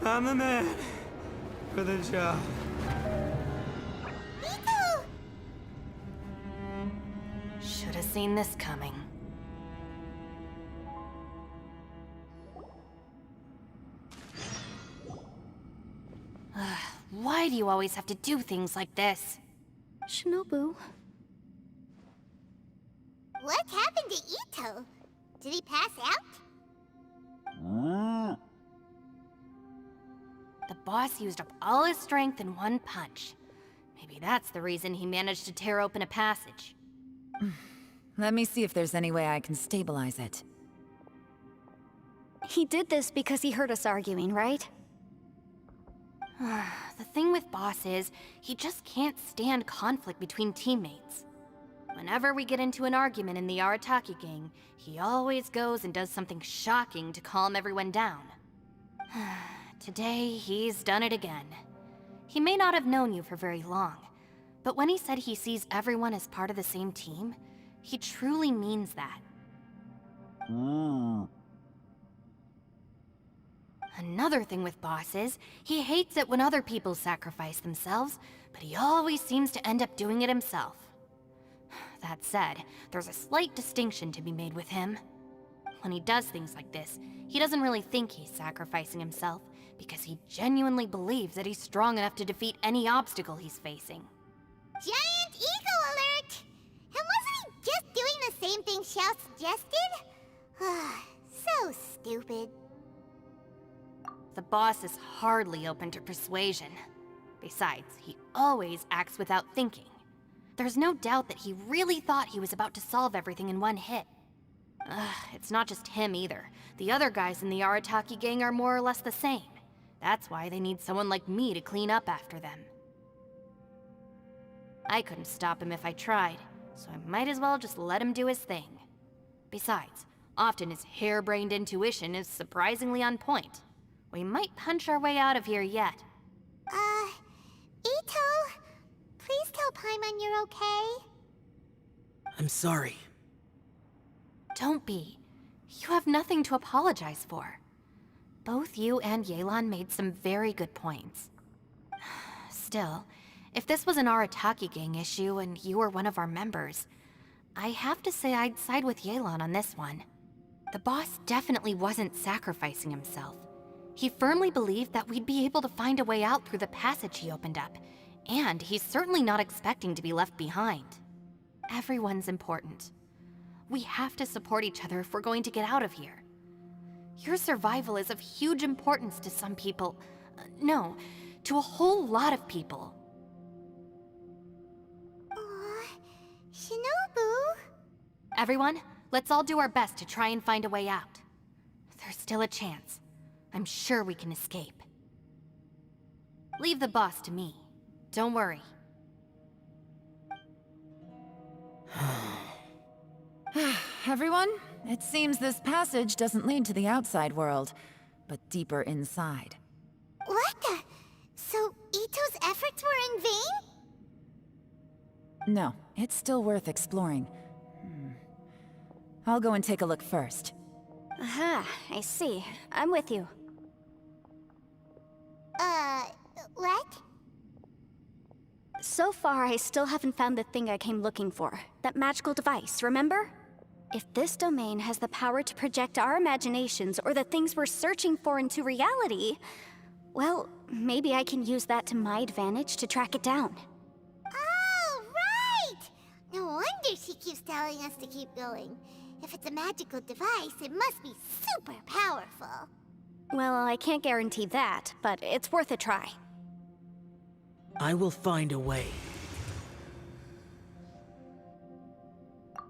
I'm the man for the job. Should have seen this coming. Why do you always have to do things like this? Shinobu. What happened to Ito? Did he pass out? The boss used up all his strength in one punch. Maybe that's the reason he managed to tear open a passage. Let me see if there's any way I can stabilize it. He did this because he heard us arguing, right? The thing with Boss is, he just can't stand conflict between teammates. Whenever we get into an argument in the Arataki gang, he always goes and does something shocking to calm everyone down. Today, he's done it again. He may not have known you for very long, but when he said he sees everyone as part of the same team, he truly means that. Another thing with Boss is, he hates it when other people sacrifice themselves, but he always seems to end up doing it himself. That said, there's a slight distinction to be made with him. When he does things like this, he doesn't really think he's sacrificing himself, because he genuinely believes that he's strong enough to defeat any obstacle he's facing. Giant ego alert! And wasn't he just doing the same thing Xiao suggested? So stupid. The boss is hardly open to persuasion. Besides, he always acts without thinking. There's no doubt that he really thought he was about to solve everything in one hit. It's not just him either. The other guys in the Arataki gang are more or less the same. That's why they need someone like me to clean up after them. I couldn't stop him if I tried, so I might as well just let him do his thing. Besides, often his harebrained intuition is surprisingly on point. We might punch our way out of here yet. Ito, please tell Paimon you're okay. I'm sorry. Don't be. You have nothing to apologize for. Both you and Yelan made some very good points. Still, if this was an Arataki gang issue and you were one of our members, I have to say I'd side with Yelan on this one. The boss definitely wasn't sacrificing himself. He firmly believed that we'd be able to find a way out through the passage he opened up, and he's certainly not expecting to be left behind. Everyone's important. We have to support each other if we're going to get out of here. Your survival is of huge importance to some people. No, to a whole lot of people. Shinobu? Everyone, let's all do our best to try and find a way out. There's still a chance. I'm sure we can escape. Leave the boss to me. Don't worry. Everyone, it seems this passage doesn't lead to the outside world, but deeper inside. What the? So Ito's efforts were in vain? No, it's still worth exploring. I'll go and take a look first. Aha, I see. I'm with you. What? So far, I still haven't found the thing I came looking for. That magical device, remember? If this domain has the power to project our imaginations or the things we're searching for into reality, well, maybe I can use that to my advantage to track it down. Oh, right! No wonder she keeps telling us to keep going. If it's a magical device, it must be super powerful. Well, I can't guarantee that, but it's worth a try. I will find a way.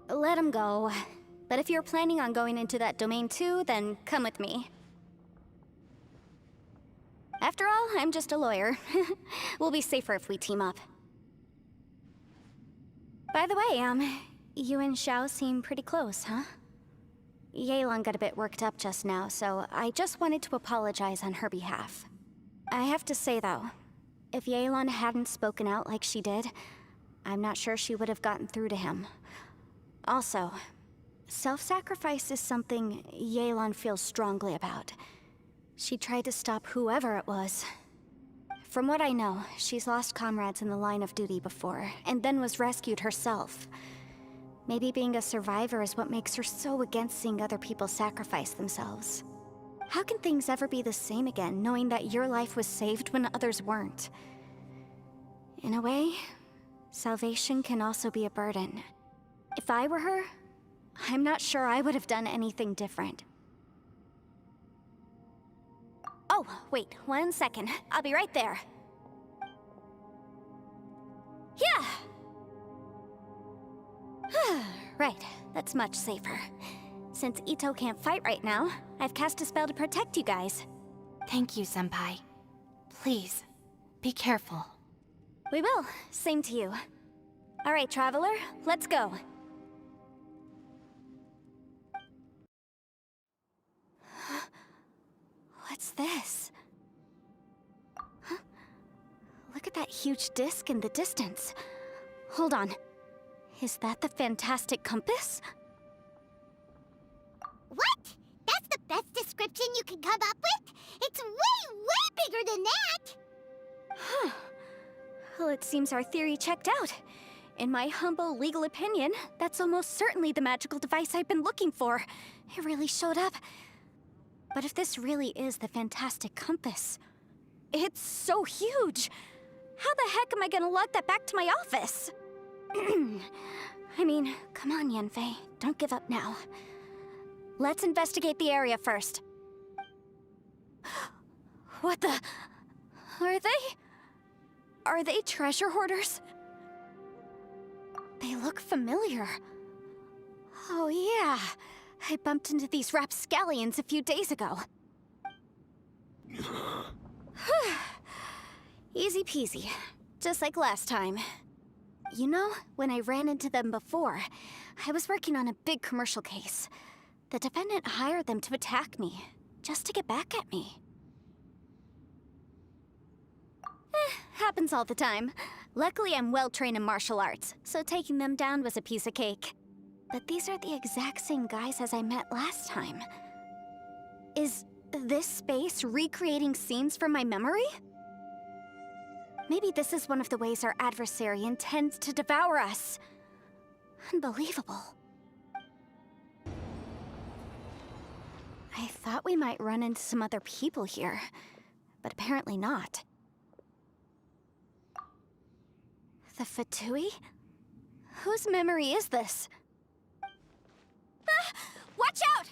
Let him go. But if you're planning on going into that domain too, then come with me. After all, I'm just a lawyer. We'll be safer if we team up. By the way, you and Xiao seem pretty close, huh? Yelan got a bit worked up just now, so I just wanted to apologize on her behalf. I have to say though, if Yelan hadn't spoken out like she did, I'm not sure she would have gotten through to him. Also, self-sacrifice is something Yelan feels strongly about. She tried to stop whoever it was. From what I know, she's lost comrades in the line of duty before, and then was rescued herself. Maybe being a survivor is what makes her so against seeing other people sacrifice themselves. How can things ever be the same again, knowing that your life was saved when others weren't? In a way, salvation can also be a burden. If I were her, I'm not sure I would have done anything different. Oh, wait, 1 second. I'll be right there. Yeah! Right, that's much safer. Since Ito can't fight right now, I've cast a spell to protect you guys. Thank you, Senpai. Please, be careful. We will. Same to you. All right, Traveler, let's go. What's this? Huh? Look at that huge disc in the distance. Hold on. Is that the fantastic compass? What? That's the best description you can come up with? It's way, way bigger than that! Huh. Well, it seems our theory checked out. In my humble legal opinion, that's almost certainly the magical device I've been looking for. It really showed up. But if this really is the fantastic compass, it's so huge! How the heck am I gonna lug that back to my office? I mean, come on, Yanfei. Don't give up now. Let's investigate the area first. What the... Are they treasure hoarders? They look familiar. Oh yeah, I bumped into these rapscallions a few days ago. Easy peasy, just like last time. You know, when I ran into them before, I was working on a big commercial case. The defendant hired them to attack me, just to get back at me. Happens all the time. Luckily, I'm well-trained in martial arts, so taking them down was a piece of cake. But these are the exact same guys as I met last time. Is this space recreating scenes from my memory? Maybe this is one of the ways our adversary intends to devour us. Unbelievable. I thought we might run into some other people here, but apparently not. The Fatui? Whose memory is this? Ah! Watch out!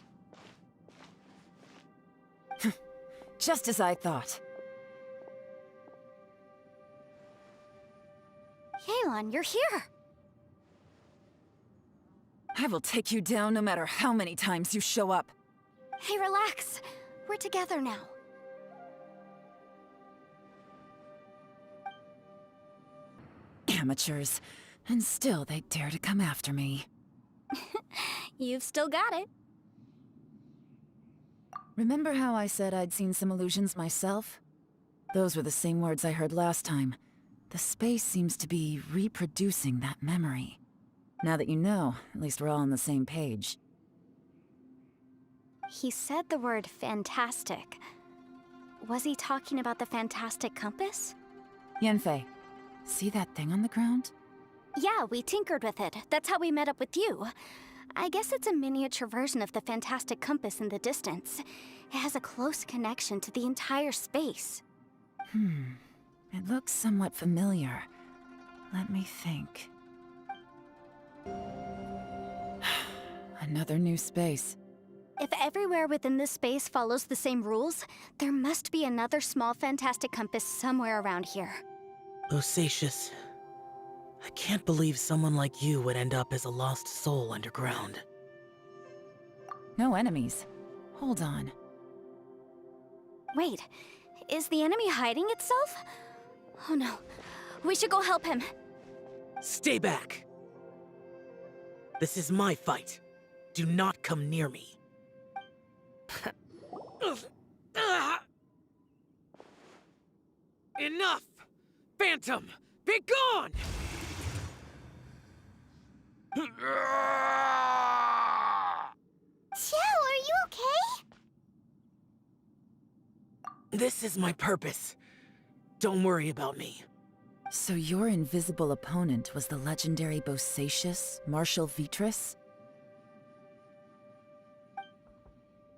Just as I thought. Yelan, you're here! I will take you down no matter how many times you show up. Hey, relax. We're together now. Amateurs. And still they dare to come after me. You've still got it. Remember how I said I'd seen some illusions myself? Those were the same words I heard last time. The space seems to be reproducing that memory. Now that you know, at least we're all on the same page. He said the word fantastic. Was he talking about the fantastic compass? Yanfei, see that thing on the ground? Yeah, we tinkered with it. That's how we met up with you. I guess it's a miniature version of the fantastic compass in the distance. It has a close connection to the entire space. It looks somewhat familiar. Let me think. Another new space. If everywhere within this space follows the same rules, there must be another small fantastic compass somewhere around here. Bosacius, I can't believe someone like you would end up as a lost soul underground. No enemies. Hold on. Wait, is the enemy hiding itself? Oh no, we should go help him. Stay back! This is my fight. Do not come near me. Enough! Phantom, be gone! Xiao, are you okay? This is my purpose. Don't worry about me. So your invisible opponent was the legendary Bosacius, Marshal Vitris?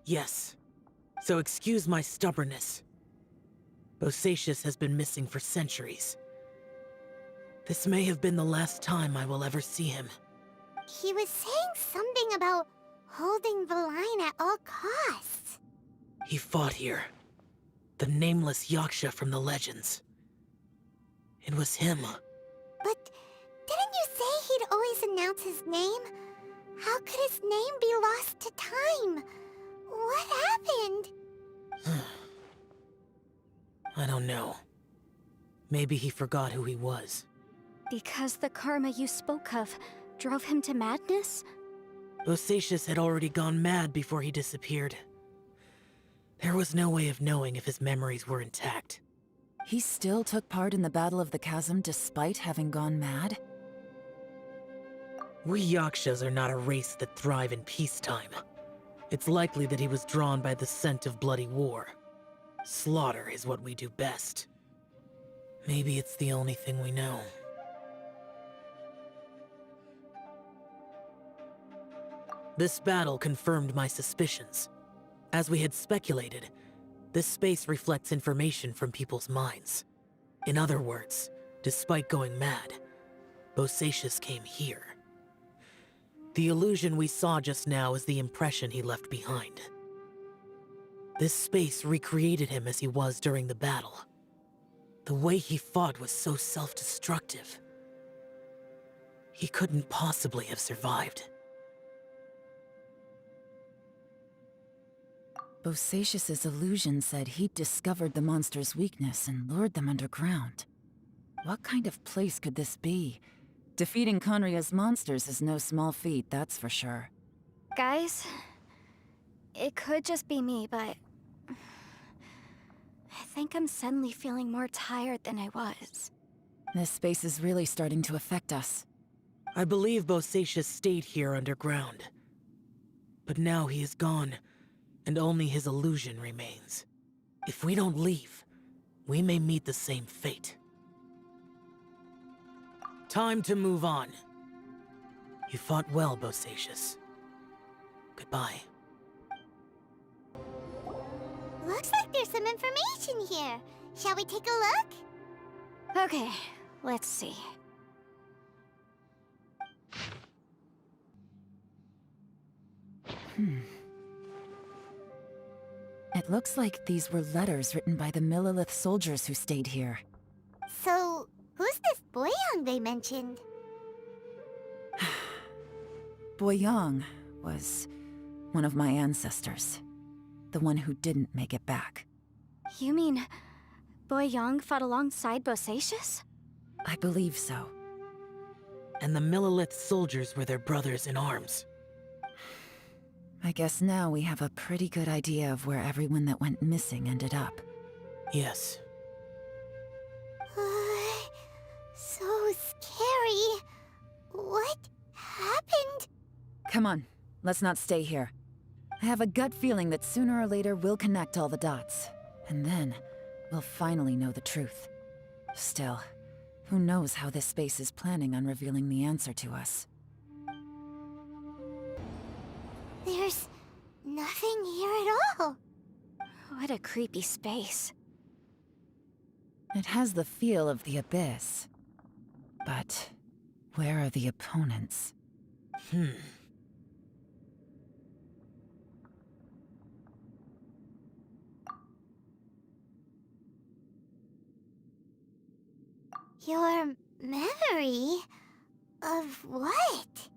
Yes. So excuse my stubbornness. Bosacius has been missing for centuries. This may have been the last time I will ever see him. He was saying something about holding the line at all costs. He fought here. The nameless Yaksha from the legends. It was him. But didn't you say he'd always announce his name? How could his name be lost to time? What happened? I don't know. Maybe he forgot who he was. Because the karma you spoke of drove him to madness? Bosacius had already gone mad before he disappeared. There was no way of knowing if his memories were intact. He still took part in the Battle of the Chasm despite having gone mad? We Yakshas are not a race that thrive in peacetime. It's likely that he was drawn by the scent of bloody war. Slaughter is what we do best. Maybe it's the only thing we know. This battle confirmed my suspicions. As we had speculated, this space reflects information from people's minds. In other words, despite going mad, Bosacius came here. The illusion we saw just now is the impression he left behind. This space recreated him as he was during the battle. The way he fought was so self-destructive. He couldn't possibly have survived. Bosacius's illusion said he'd discovered the monster's weakness and lured them underground. What kind of place could this be? Defeating Conria's monsters is no small feat, that's for sure. Guys, it could just be me, but I think I'm suddenly feeling more tired than I was. This space is really starting to affect us. I believe Bosacius stayed here underground. But now he is gone, and only his illusion remains. If we don't leave, we may meet the same fate. Time to move on. You fought well, Bosacius. Goodbye. Looks like there's some information here. Shall we take a look? Okay, let's see. It Looks like these were letters written by the Millelith soldiers who stayed here. So, who's this Boyang they mentioned? Boyang was one of my ancestors. The one who didn't make it back. You mean Boyang fought alongside Bosacius? I believe so. And the Millelith soldiers were their brothers in arms. I guess now we have a pretty good idea of where everyone that went missing ended up. Yes. So scary. What happened? Come on, let's not stay here. I have a gut feeling that sooner or later we'll connect all the dots. And then, we'll finally know the truth. Still, who knows how this space is planning on revealing the answer to us. There's nothing here at all. What a creepy space. It has the feel of the Abyss. But where are the opponents? Your memory of what?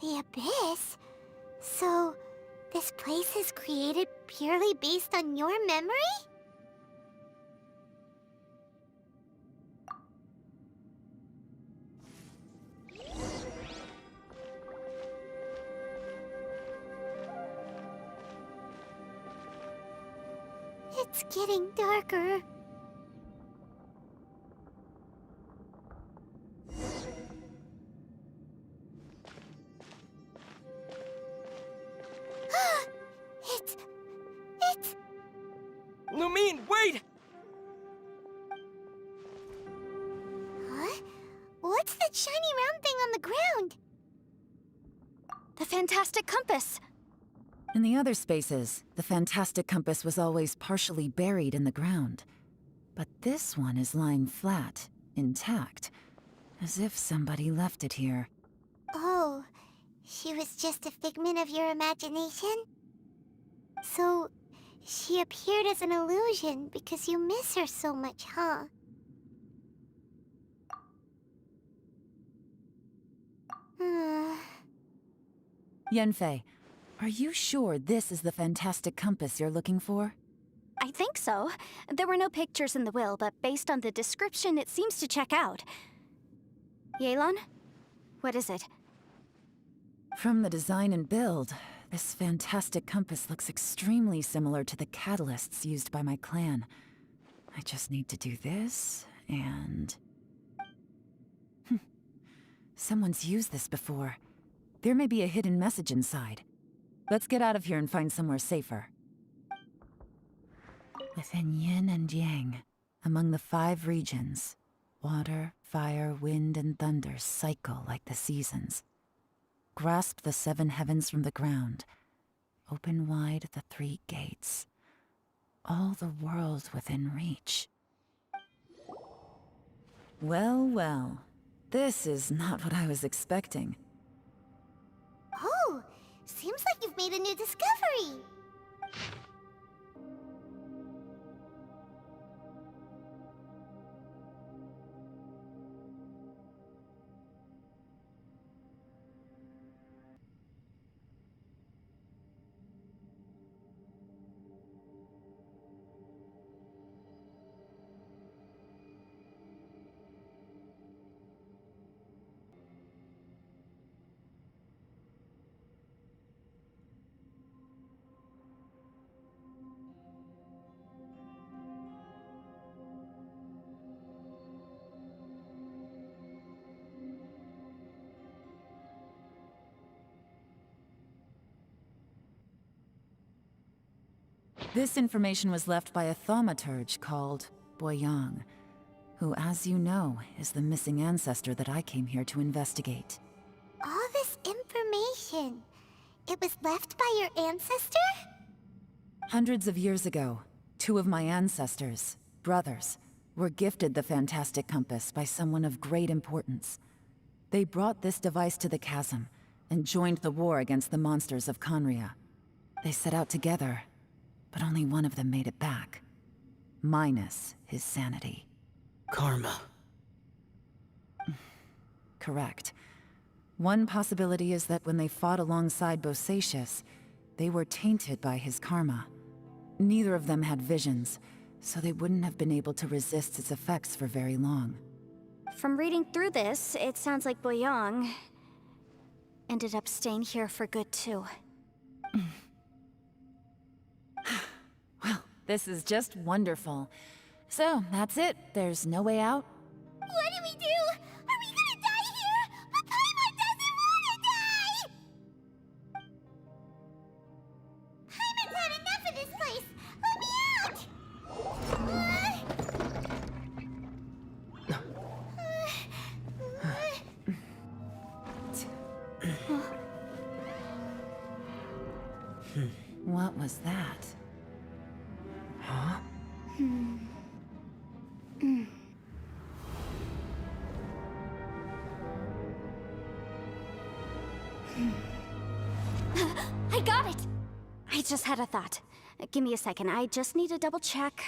The Abyss? So, this place is created purely based on your memory? It's getting darker. It's... Lumine, wait! Huh? What's that shiny round thing on the ground? The fantastic compass! In the other spaces, the fantastic compass was always partially buried in the ground. But this one is lying flat, intact, as if somebody left it here. Oh, she was just a figment of your imagination? So, she appeared as an illusion because you miss her so much, huh? Yanfei, are you sure this is the fantastic compass you're looking for? I think so. There were no pictures in the will, but based on the description, it seems to check out. Yelan? What is it? From the design and build, this fantastic compass looks extremely similar to the catalysts used by my clan. I just need to do this, and... Someone's used this before. There may be a hidden message inside. Let's get out of here and find somewhere safer. Within yin and yang, among the 5 regions, water, fire, wind, and thunder cycle like the seasons. Grasp the 7 heavens from the ground. Open wide the 3 gates. All the world within reach. Well, well. This is not what I was expecting. Oh, seems like you've made a new discovery. This information was left by a thaumaturge called Boyang, who, as you know, is the missing ancestor that I came here to investigate. All this information, it was left by your ancestor? Hundreds of years ago, 2 of my ancestors, brothers, were gifted the fantastic compass by someone of great importance. They brought this device to the chasm and joined the war against the monsters of Conria. They set out together, but only one of them made it back. Minus his sanity. Karma. Correct. One possibility is that when they fought alongside Bosacius, they were tainted by his karma. Neither of them had visions, so they wouldn't have been able to resist its effects for very long. From reading through this, it sounds like Boyang ended up staying here for good too. Well, this is just wonderful. So, that's it. There's no way out? What do we do? Are we gonna die here? But Paimon doesn't wanna die! Paimon's had enough of this place! Let me out! What was that? Huh? I got it! I just had a thought. Give me a second, I just need to double check.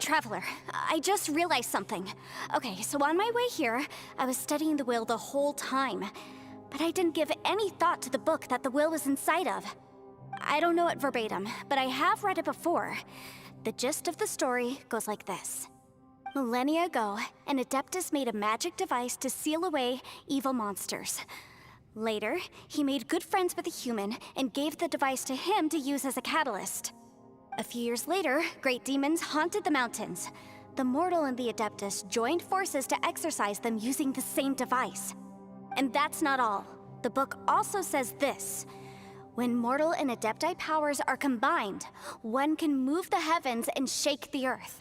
Traveler, I just realized something. Okay, so on my way here, I was studying the will the whole time. But I didn't give any thought to the book that the will was inside of. I don't know it verbatim, but I have read it before. The gist of the story goes like this. Millennia ago, an Adeptus made a magic device to seal away evil monsters. Later, he made good friends with a human and gave the device to him to use as a catalyst. A few years later, great demons haunted the mountains. The mortal and the Adeptus joined forces to exorcise them using the same device. And that's not all. The book also says this. When mortal and Adepti powers are combined, one can move the heavens and shake the earth.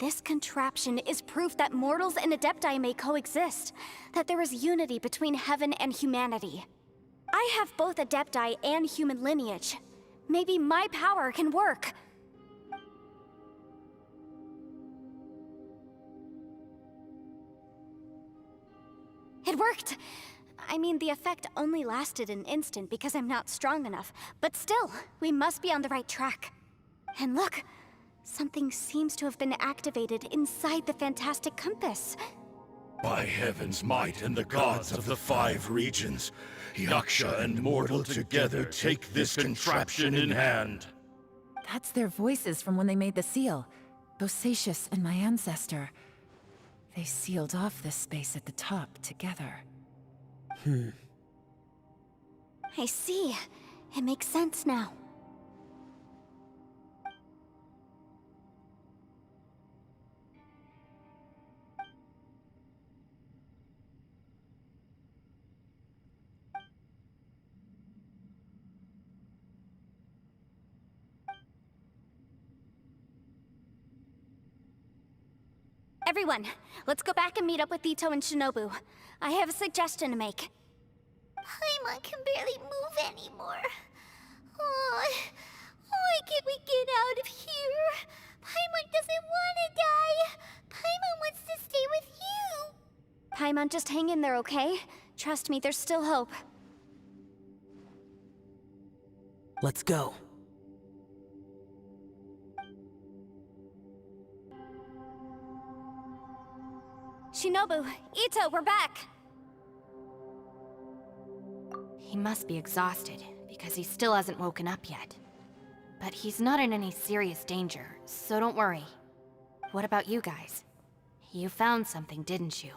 This contraption is proof that mortals and Adepti may coexist, that there is unity between heaven and humanity. I have both Adepti and human lineage. Maybe my power can work. It worked! I mean, the effect only lasted an instant because I'm not strong enough, but still, we must be on the right track. And look, something seems to have been activated inside the fantastic compass. By heaven's might and the gods of the 5 regions, Yaksha and mortal together take this contraption in hand. That's their voices from when they made the seal. Bosacius and my ancestor. They sealed off this space at the top together. I see. It makes sense now. Everyone, let's go back and meet up with Ito and Shinobu. I have a suggestion to make. Paimon can barely move anymore. Oh, why can't we get out of here? Paimon doesn't want to die. Paimon wants to stay with you. Paimon, just hang in there, okay? Trust me, there's still hope. Let's go. Shinobu, Ito, we're back! He must be exhausted, because he still hasn't woken up yet. But he's not in any serious danger, so don't worry. What about you guys? You found something, didn't you?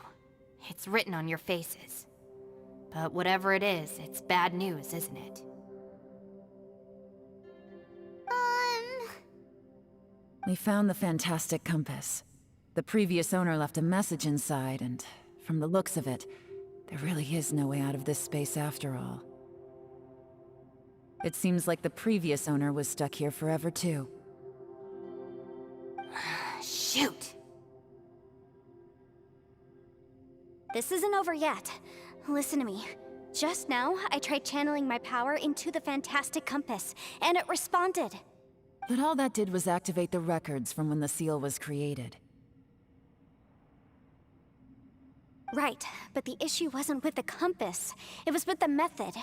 It's written on your faces. But whatever it is, it's bad news, isn't it? We found the fantastic compass. The previous owner left a message inside, and from the looks of it, there really is no way out of this space after all. It seems like the previous owner was stuck here forever too. Shoot! This isn't over yet. Listen to me. Just now, I tried channeling my power into the fantastic compass, and it responded. But all that did was activate the records from when the seal was created. Right, but the issue wasn't with the compass. It was with the method.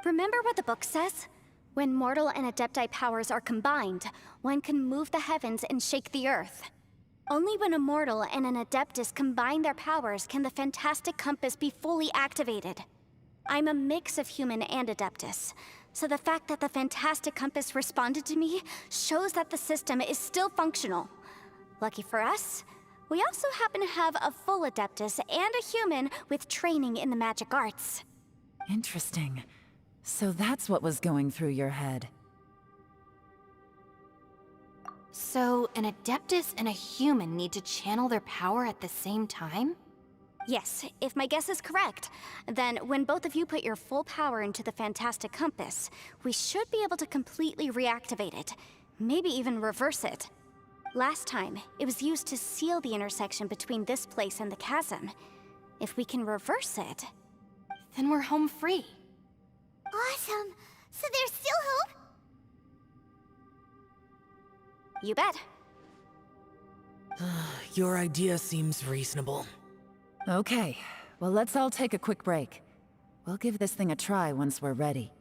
Remember what the book says? When mortal and adepti powers are combined, one can move the heavens and shake the earth. Only when a mortal and an adeptus combine their powers can the fantastic compass be fully activated. I'm a mix of human and adeptus, so the fact that the fantastic compass responded to me shows that the system is still functional. Lucky for us, we also happen to have a full adeptus and a human with training in the magic arts. Interesting. So that's what was going through your head. So, an Adeptus and a human need to channel their power at the same time? Yes, if my guess is correct, then when both of you put your full power into the fantastic compass, we should be able to completely reactivate it, maybe even reverse it. Last time, it was used to seal the intersection between this place and the chasm. If we can reverse it, Then we're home free. Awesome! So there's still hope? you bet. Your idea seems reasonable. Okay, well let's all take a quick break. We'll give this thing a try once we're ready.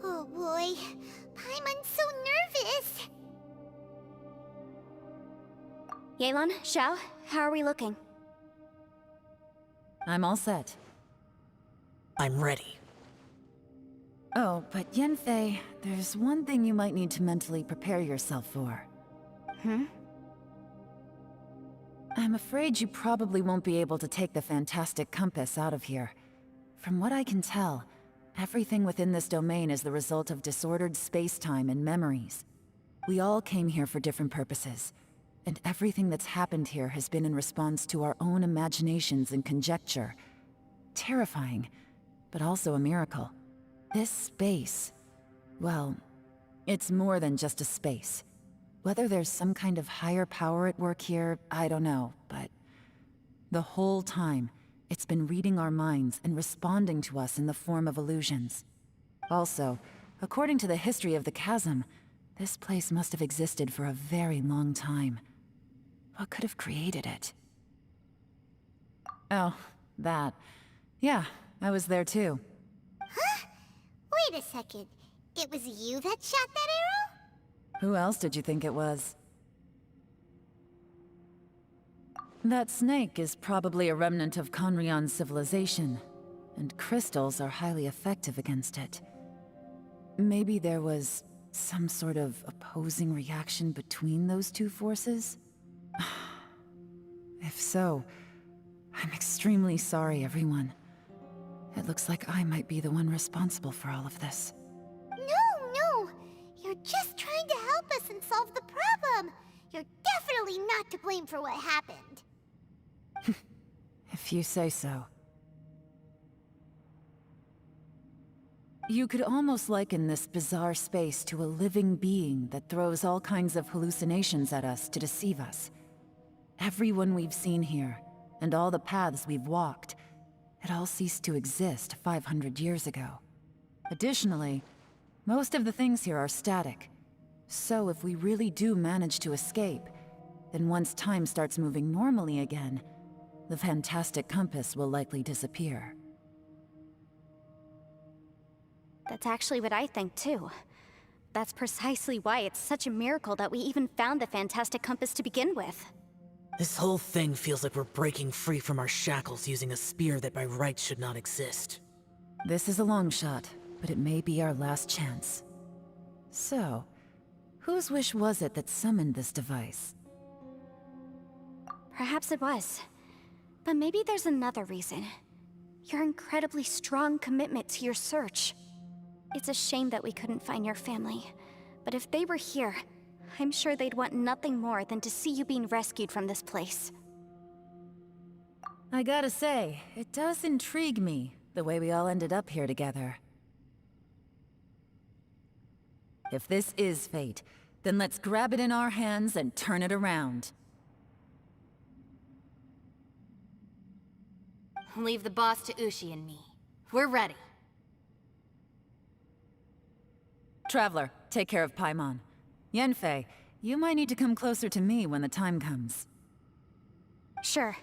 Oh boy, Paimon's so nervous! Yelan, Xiao, how are we looking? I'm all set. I'm ready. Oh, but Yanfei, there's one thing you might need to mentally prepare yourself for. I'm afraid you probably won't be able to take the fantastic compass out of here. From what I can tell, everything within this domain is the result of disordered space-time and memories. We all came here for different purposes, and everything that's happened here has been in response to our own imaginations and conjecture. Terrifying, but also a miracle. This space, well, it's more than just a space. Whether there's some kind of higher power at work here, I don't know, but the whole time, it's been reading our minds and responding to us in the form of illusions. Also, according to the history of the chasm, this place must have existed for a very long time. What could have created it? Oh, that. Yeah, I was there too. Wait a second. It was you that shot that arrow? Who else did you think it was? That snake is probably a remnant of Conrion's civilization, and crystals are highly effective against it. Maybe there was some sort of opposing reaction between those two forces? If so, I'm extremely sorry, everyone. It looks like I might be the one responsible for all of this. No! You're just trying to help us and solve the problem! You're definitely not to blame for what happened. If you say so. You could almost liken this bizarre space to a living being that throws all kinds of hallucinations at us to deceive us. Everyone we've seen here, and all the paths we've walked, it all ceased to exist 500 years ago. Additionally, most of the things here are static. So if we really do manage to escape, then once time starts moving normally again, the fantastic compass will likely disappear. That's actually what I think too. That's precisely why it's such a miracle that we even found the fantastic compass to begin with. This whole thing feels like we're breaking free from our shackles using a spear that by rights should not exist. This is a long shot, but it may be our last chance. So, whose wish was it that summoned this device? Perhaps it was. But maybe there's another reason. Your incredibly strong commitment to your search. It's a shame that we couldn't find your family. But if they were here, I'm sure they'd want nothing more than to see you being rescued from this place. I gotta say, it does intrigue me, the way we all ended up here together. If this is fate, then let's grab it in our hands and turn it around. Leave the boss to Ushi and me. We're ready. Traveler, take care of Paimon. Yanfei, you might need to come closer to me when the time comes. Sure.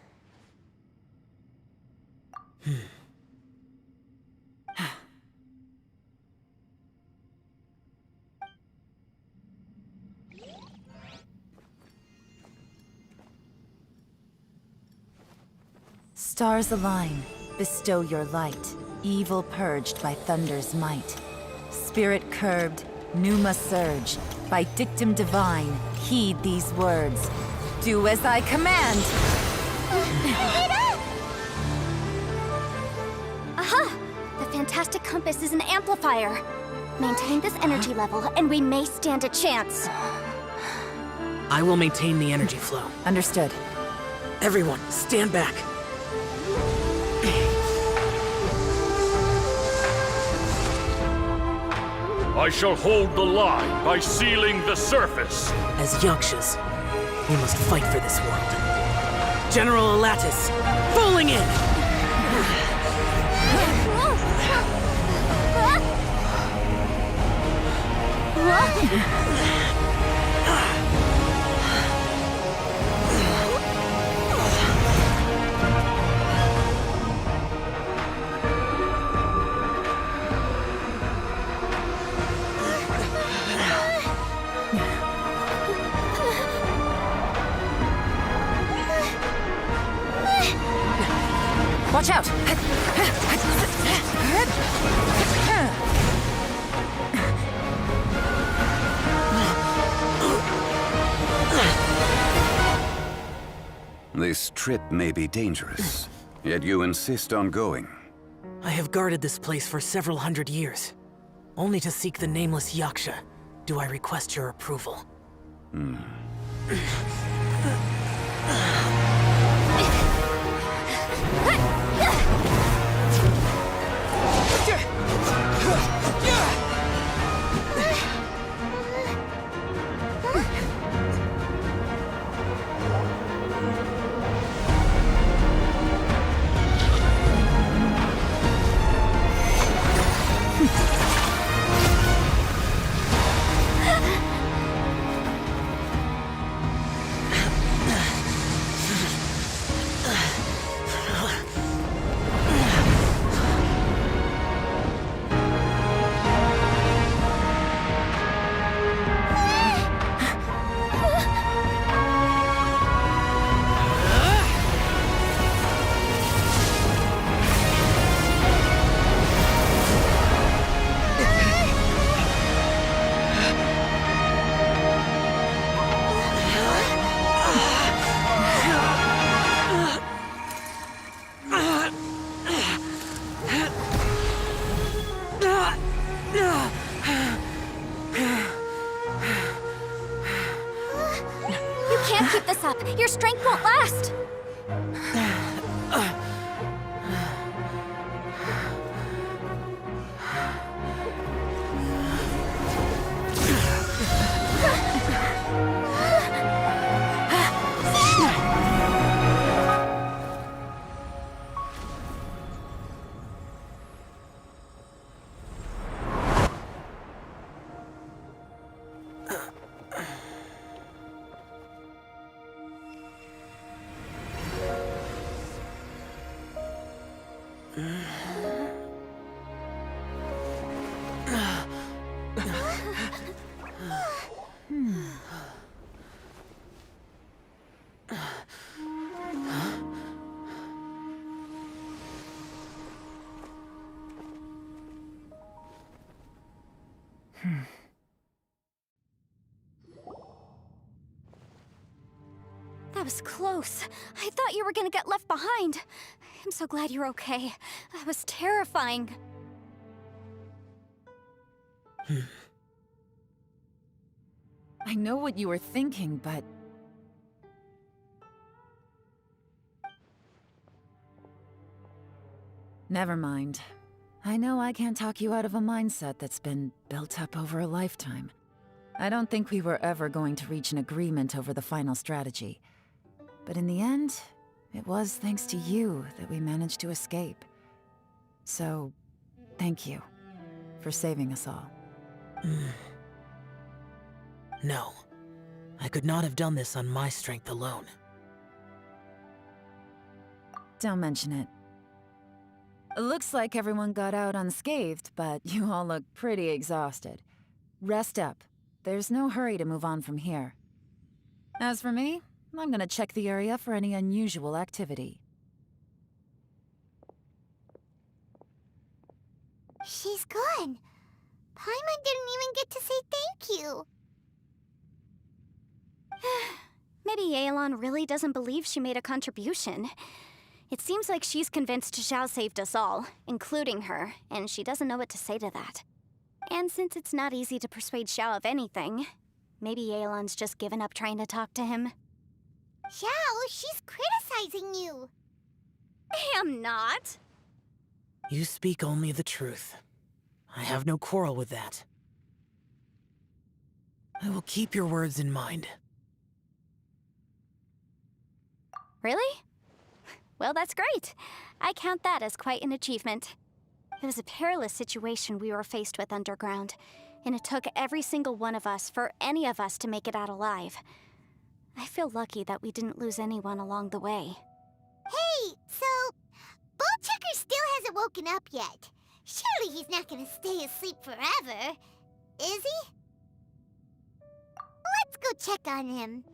Stars align, bestow your light. Evil purged by thunder's might. Spirit curbed, pneuma surge. By dictum divine, heed these words. Do as I command! Aha! The fantastic compass is an amplifier. Maintain this energy level, and we may stand a chance. I will maintain the energy flow. Understood. Everyone, stand back. I shall hold the line by sealing the surface. As Yakshas, we must fight for this world. General Alatus, falling in! Watch out! This trip may be dangerous, yet you insist on going. I have guarded this place for several hundred years. Only to seek the nameless Yaksha do I request your approval. You can't keep this up. Your strength won't last. That was close. I thought you were gonna get left behind. I'm so glad you're okay. That was terrifying. I know what you were thinking, but... Never mind. I know I can't talk you out of a mindset that's been built up over a lifetime. I don't think we were ever going to reach an agreement over the final strategy. But in the end, it was thanks to you that we managed to escape. So, thank you for saving us all. No. I could not have done this on my strength alone. Don't mention it. Looks like everyone got out unscathed, but you all look pretty exhausted. Rest up. There's no hurry to move on from here. As for me, I'm gonna check the area for any unusual activity. She's gone. Paimon didn't even get to say thank you. Maybe Yelan really doesn't believe she made a contribution. It seems like she's convinced Xiao saved us all, including her, and she doesn't know what to say to that. And since it's not easy to persuade Xiao of anything, maybe Yelan's just given up trying to talk to him. Xiao, she's criticizing you. I am not. You speak only the truth. I have no quarrel with that. I will keep your words in mind. Really? Well, that's great. I count that as quite an achievement. It was a perilous situation we were faced with underground, and it took every single one of us for any of us to make it out alive. I feel lucky that we didn't lose anyone along the way. Hey, so Ballchecker still hasn't woken up yet. Surely he's not gonna stay asleep forever, is he? Let's go check on him.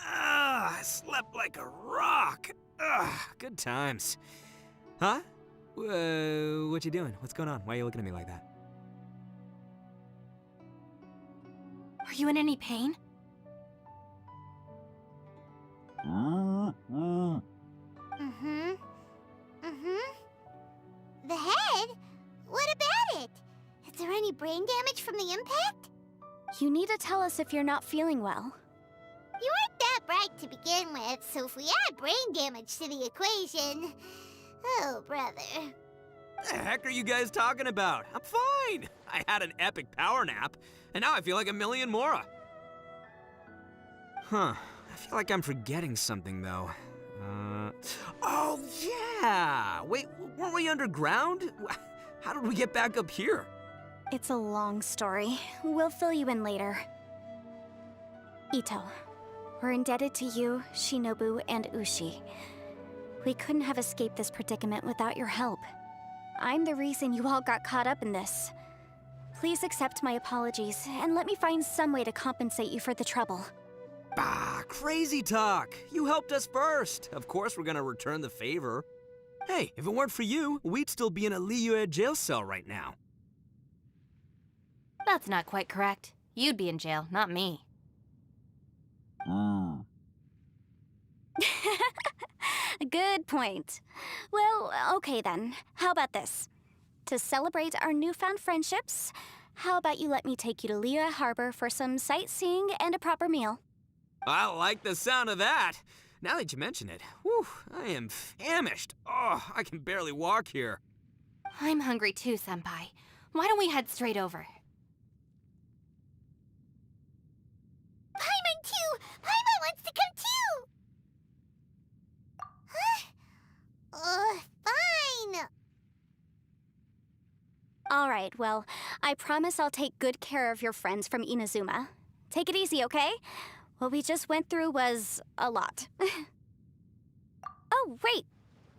I slept like a rock. Good times. Huh? What you doing? What's going on? Why are you looking at me like that? Are you in any pain? The head? What about it? Is there any brain damage from the impact? You need to tell us if you're not feeling well. You weren't that bright to begin with, so if we add brain damage to the equation... Oh, brother. The heck are you guys talking about? I'm fine. I had an epic power nap, and now I feel like a million Mora. Huh. I feel like I'm forgetting something, though. Oh, yeah! Wait, weren't we underground? How did we get back up here? It's a long story. We'll fill you in later. Ito, we're indebted to you, Shinobu, and Ushi. We couldn't have escaped this predicament without your help. I'm the reason you all got caught up in this. Please accept my apologies, and let me find some way to compensate you for the trouble. Bah, crazy talk. You helped us first. Of course we're gonna return the favor. Hey, if it weren't for you, we'd still be in a Liyue jail cell right now. That's not quite correct. You'd be in jail, not me. Good point. Well, okay then. How about this? To celebrate our newfound friendships, how about you let me take you to Liyue Harbor for some sightseeing and a proper meal? I like the sound of that. Now that you mention it, whew, I am famished. Oh, I can barely walk here. I'm hungry too, Senpai. Why don't we head straight over? Paimon too! Paimon wants to come too! Huh? Fine! Alright, well, I promise I'll take good care of your friends from Inazuma. Take it easy, okay? What we just went through was a lot. Oh, wait!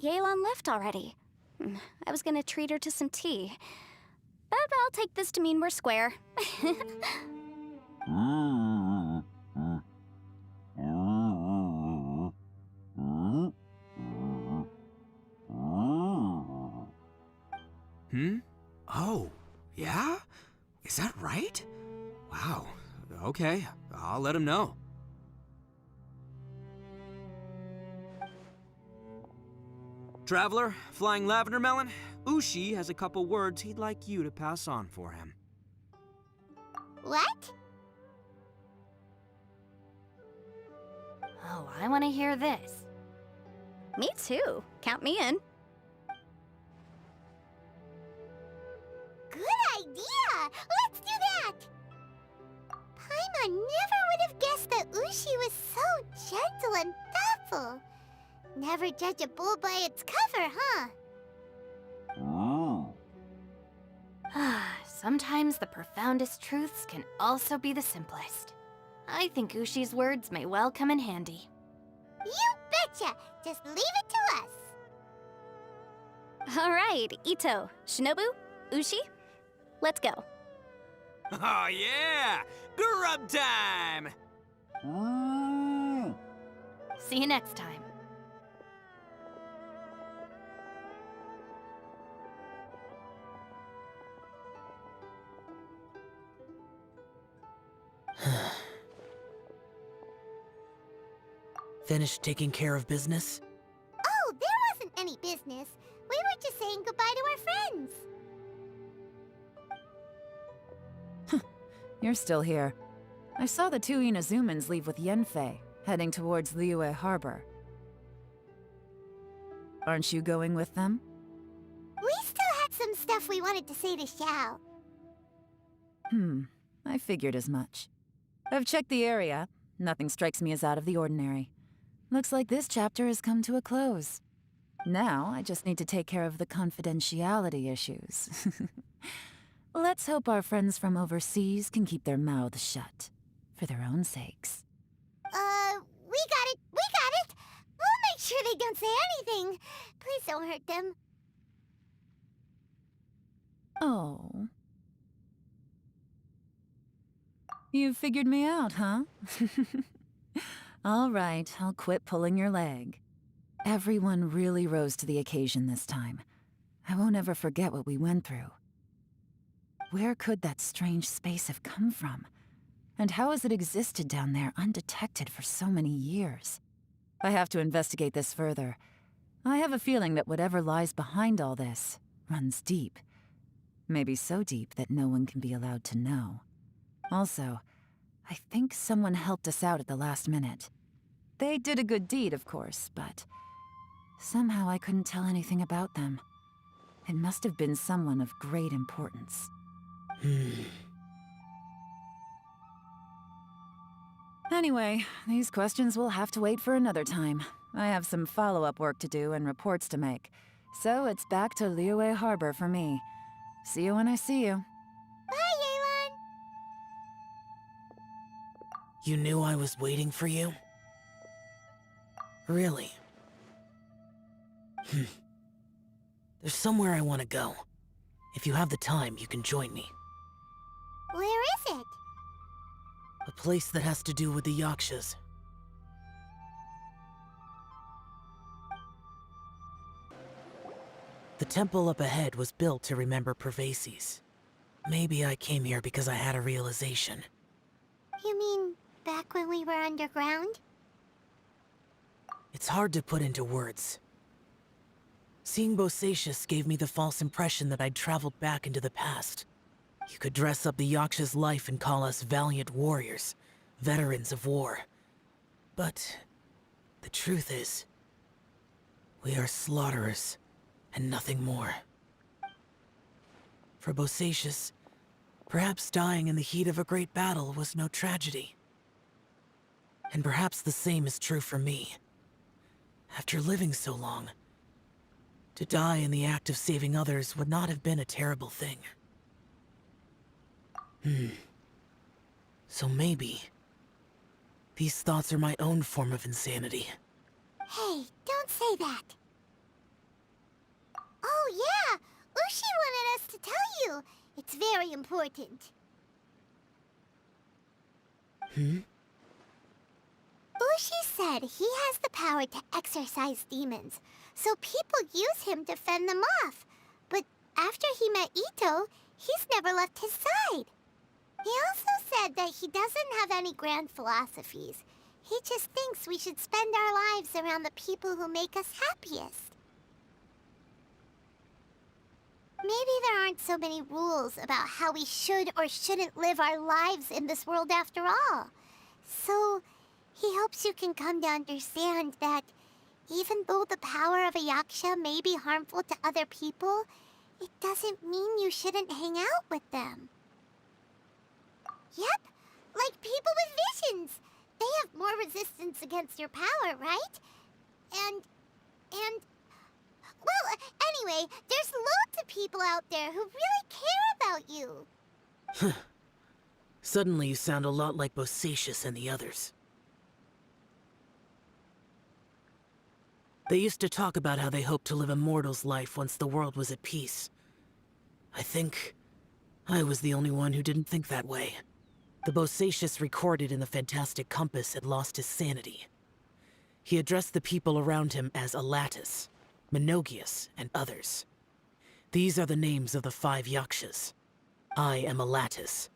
Yelan left already. I was gonna treat her to some tea. But I'll take this to mean we're square. Oh, yeah? Is that right? Wow. Okay, I'll let him know. Traveler, Flying Lavender Melon, Ushi has a couple words he'd like you to pass on for him. What? Oh, I want to hear this. Me too. Count me in. Good idea! Let's do that! Paimon never would have guessed that Ushi was so gentle and thoughtful. Never judge a bull by its cover, huh? Sometimes the profoundest truths can also be the simplest. I think Ushi's words may well come in handy. You betcha! Just leave it to us. All right, Ito, Shinobu, Ushi, let's go. Oh yeah! Grub time! See you next time. Finished taking care of business? Oh, there wasn't any business. We were just saying goodbye to our friends. You're still here. I saw the two Inazumans leave with Yenfei, heading towards Liyue Harbor. Aren't you going with them? We still had some stuff we wanted to say to Xiao. I figured as much. I've checked the area. Nothing strikes me as out of the ordinary. Looks like this chapter has come to a close. Now, I just need to take care of the confidentiality issues. Let's hope our friends from overseas can keep their mouths shut. For their own sakes. We got it! We got it! We'll make sure they don't say anything. Please don't hurt them. Oh. You figured me out, huh? All right, I'll quit pulling your leg. Everyone really rose to the occasion this time. I won't ever forget what we went through. Where could that strange space have come from? And how has it existed down there undetected for so many years? I have to investigate this further. I have a feeling that whatever lies behind all this runs deep. Maybe so deep that no one can be allowed to know. Also, I think someone helped us out at the last minute. They did a good deed, of course, but somehow I couldn't tell anything about them. It must have been someone of great importance. Anyway, these questions will have to wait for another time. I have some follow-up work to do and reports to make. So it's back to Liyue Harbor for me. See you when I see you. Bye, Yelan! You knew I was waiting for you? Really? There's somewhere I want to go. If you have the time, you can join me. Where is it? A place that has to do with the Yakshas. The temple up ahead was built to remember Pervases. Maybe I came here because I had a realization. You mean back when we were underground? It's hard to put into words. Seeing Bosacius gave me the false impression that I'd traveled back into the past. You could dress up the Yaksha's life and call us valiant warriors, veterans of war. But the truth is, we are slaughterers and nothing more. For Bosacius, perhaps dying in the heat of a great battle was no tragedy. And perhaps the same is true for me. After living so long, to die in the act of saving others would not have been a terrible thing. So maybe these thoughts are my own form of insanity. Hey, don't say that. Oh yeah, Ushi wanted us to tell you. It's very important. Ushi said he has the power to exorcise demons, so people use him to fend them off. But after he met Ito, he's never left his side. He also said that he doesn't have any grand philosophies. He just thinks we should spend our lives around the people who make us happiest. Maybe there aren't so many rules about how we should or shouldn't live our lives in this world after all. So, he hopes you can come to understand that even though the power of a Yaksha may be harmful to other people, it doesn't mean you shouldn't hang out with them. Yep, like people with visions. They have more resistance against your power, right? And And, well, anyway, there's loads of people out there who really care about you. Suddenly you sound a lot like Bosacius and the others. They used to talk about how they hoped to live a mortal's life once the world was at peace. I think I was the only one who didn't think that way. The Bosacius recorded in the Fantastic Compass had lost his sanity. He addressed the people around him as Alatus, Menogias, and others. These are the names of the 5 Yakshas. I am Alatus,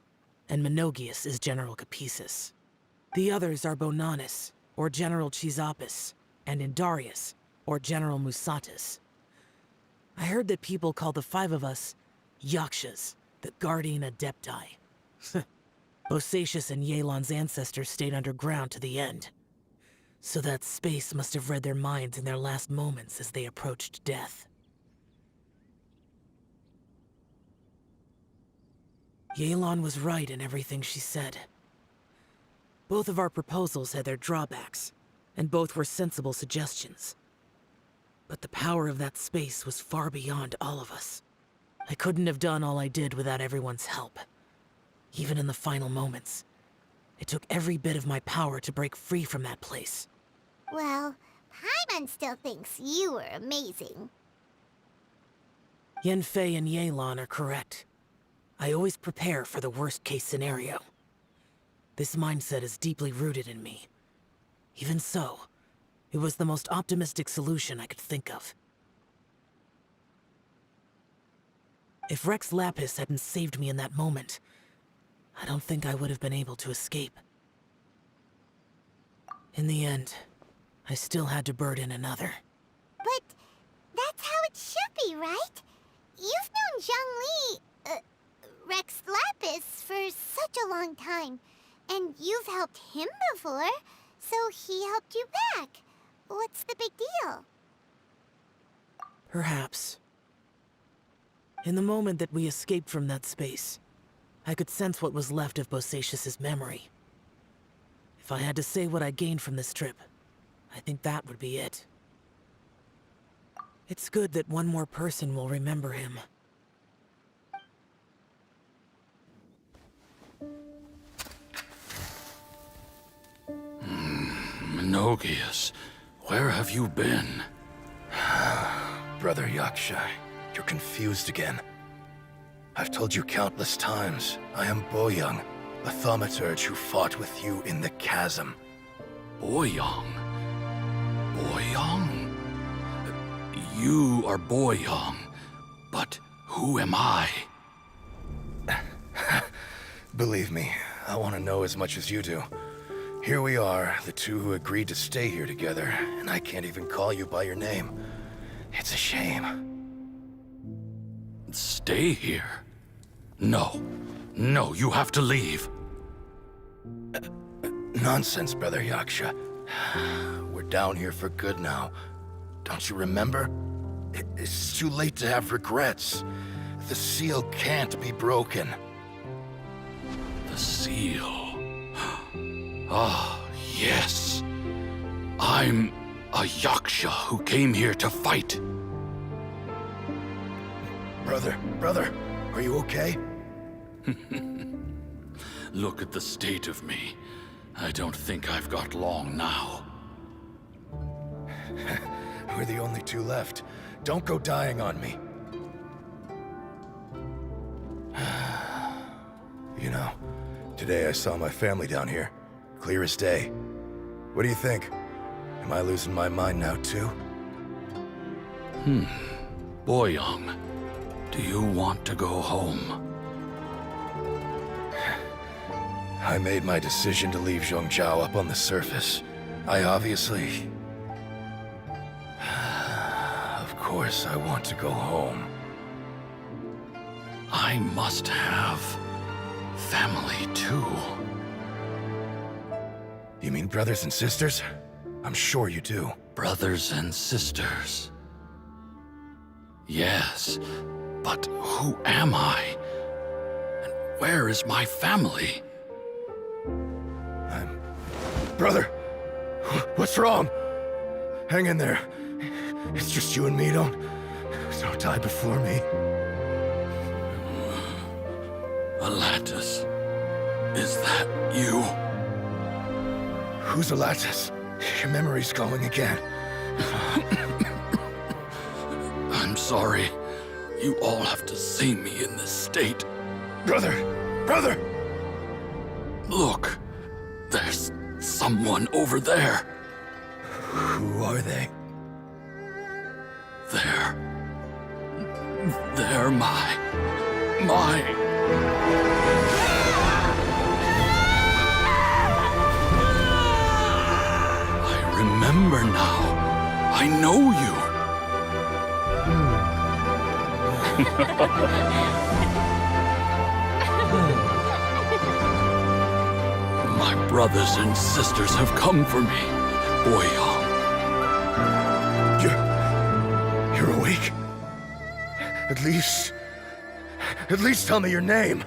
and Menogias is General Capisis. The others are Bonanis, or General Chisapis, and Indarius, or General Musatis. I heard that people call the 5 of us Yakshas, the Guardian Adepti. Bosacius and Yelan's ancestors stayed underground to the end. So that space must have read their minds in their last moments as they approached death. Yelan was right in everything she said. Both of our proposals had their drawbacks, and both were sensible suggestions. But the power of that space was far beyond all of us. I couldn't have done all I did without everyone's help. Even in the final moments, it took every bit of my power to break free from that place. Well, Paimon still thinks you were amazing. Yanfei and Yelan are correct. I always prepare for the worst-case scenario. This mindset is deeply rooted in me. Even so, it was the most optimistic solution I could think of. If Rex Lapis hadn't saved me in that moment, I don't think I would have been able to escape. In the end, I still had to burden another. But that's how it should be, right? You've known Zhongli, Rex Lapis, for such a long time. And you've helped him before, so he helped you back. What's the big deal? Perhaps. In the moment that we escaped from that space, I could sense what was left of Bosacius's memory. If I had to say what I gained from this trip, I think that would be it. It's good that one more person will remember him. Menogias, where have you been? Brother Yaksha, you're confused again. I've told you countless times, I am Boyoung, a thaumaturge who fought with you in the chasm. Boyoung? Boyoung? You are Boyoung, but who am I? Believe me, I want to know as much as you do. Here we are, the two who agreed to stay here together, and I can't even call you by your name. It's a shame. Stay here? No. No, you have to leave. Nonsense, Brother Yaksha. We're down here for good now. Don't you remember? It's too late to have regrets. The seal can't be broken. The seal. Ah, yes. I'm a Yaksha who came here to fight. Brother, are you okay? Look at the state of me. I don't think I've got long now. We're the only two left. Don't go dying on me. You know, today I saw my family down here. Clear as day. What do you think? Am I losing my mind now, too? Boyoung, do you want to go home? I made my decision to leave Zhongzhou up on the surface. I obviously... Of course I want to go home. I must have family, too. You mean brothers and sisters? I'm sure you do. Brothers and sisters. Yes, but who am I? And where is my family? Brother! What's wrong? Hang in there. It's just you and me. Don't die before me. Alatus, is that you? Who's Alatus? Your memory's going again. I'm sorry. You all have to see me in this state. Brother! Brother! Look, there's someone over there. Who are they? They're my... I remember now. I know you. My brothers and sisters have come for me, Boyong. You're awake? At least tell me your name.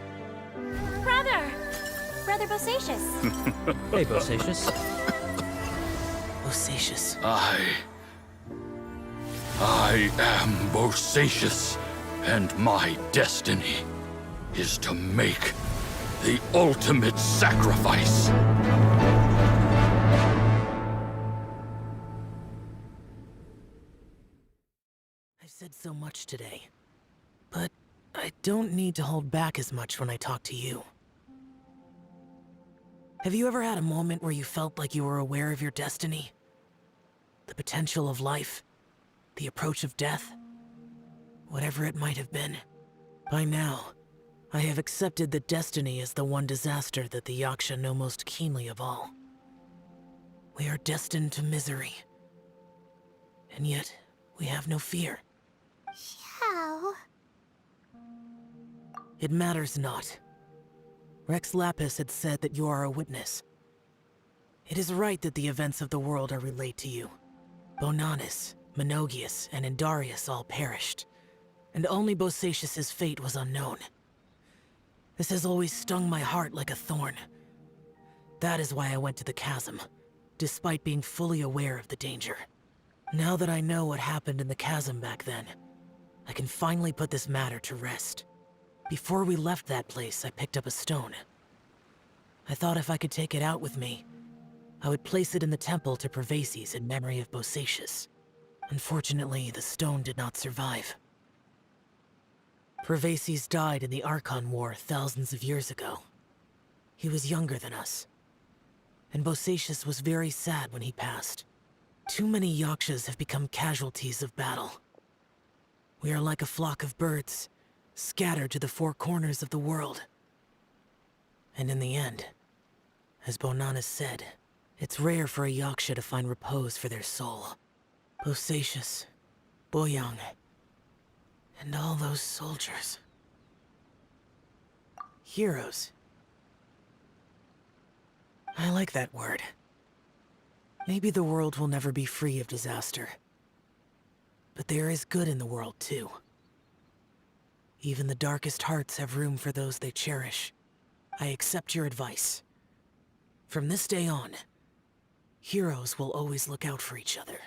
Brother Bosacious. Hey, Bosacious. Bosacious. I am Bosacious, and my destiny is to make the ultimate sacrifice. I've said so much today, but I don't need to hold back as much when I talk to you. Have you ever had a moment where you felt like you were aware of your destiny? The potential of life? The approach of death? Whatever it might have been. By now, I have accepted that destiny is the one disaster that the Yaksha know most keenly of all. We are destined to misery. And yet, we have no fear. How? It matters not. Rex Lapis had said that you are a witness. It is right that the events of the world are relayed to you. Bonanis, Menogias, and Indarius all perished, and only Bosacious's fate was unknown. This has always stung my heart like a thorn. That is why I went to the chasm, despite being fully aware of the danger. Now that I know what happened in the chasm back then, I can finally put this matter to rest. Before we left that place, I picked up a stone. I thought if I could take it out with me, I would place it in the temple to Pervases in memory of Bosacious. Unfortunately, the stone did not survive. Pervases died in the Archon War thousands of years ago. He was younger than us, and Bosacious was very sad when he passed. Too many Yakshas have become casualties of battle. We are like a flock of birds, scattered to the four corners of the world. And in the end, as Bonanis said, it's rare for a Yaksha to find repose for their soul. Bosacious, Boyang, and all those soldiers. Heroes. I like that word. Maybe the world will never be free of disaster. But there is good in the world, too. Even the darkest hearts have room for those they cherish. I accept your advice. From this day on, heroes will always look out for each other.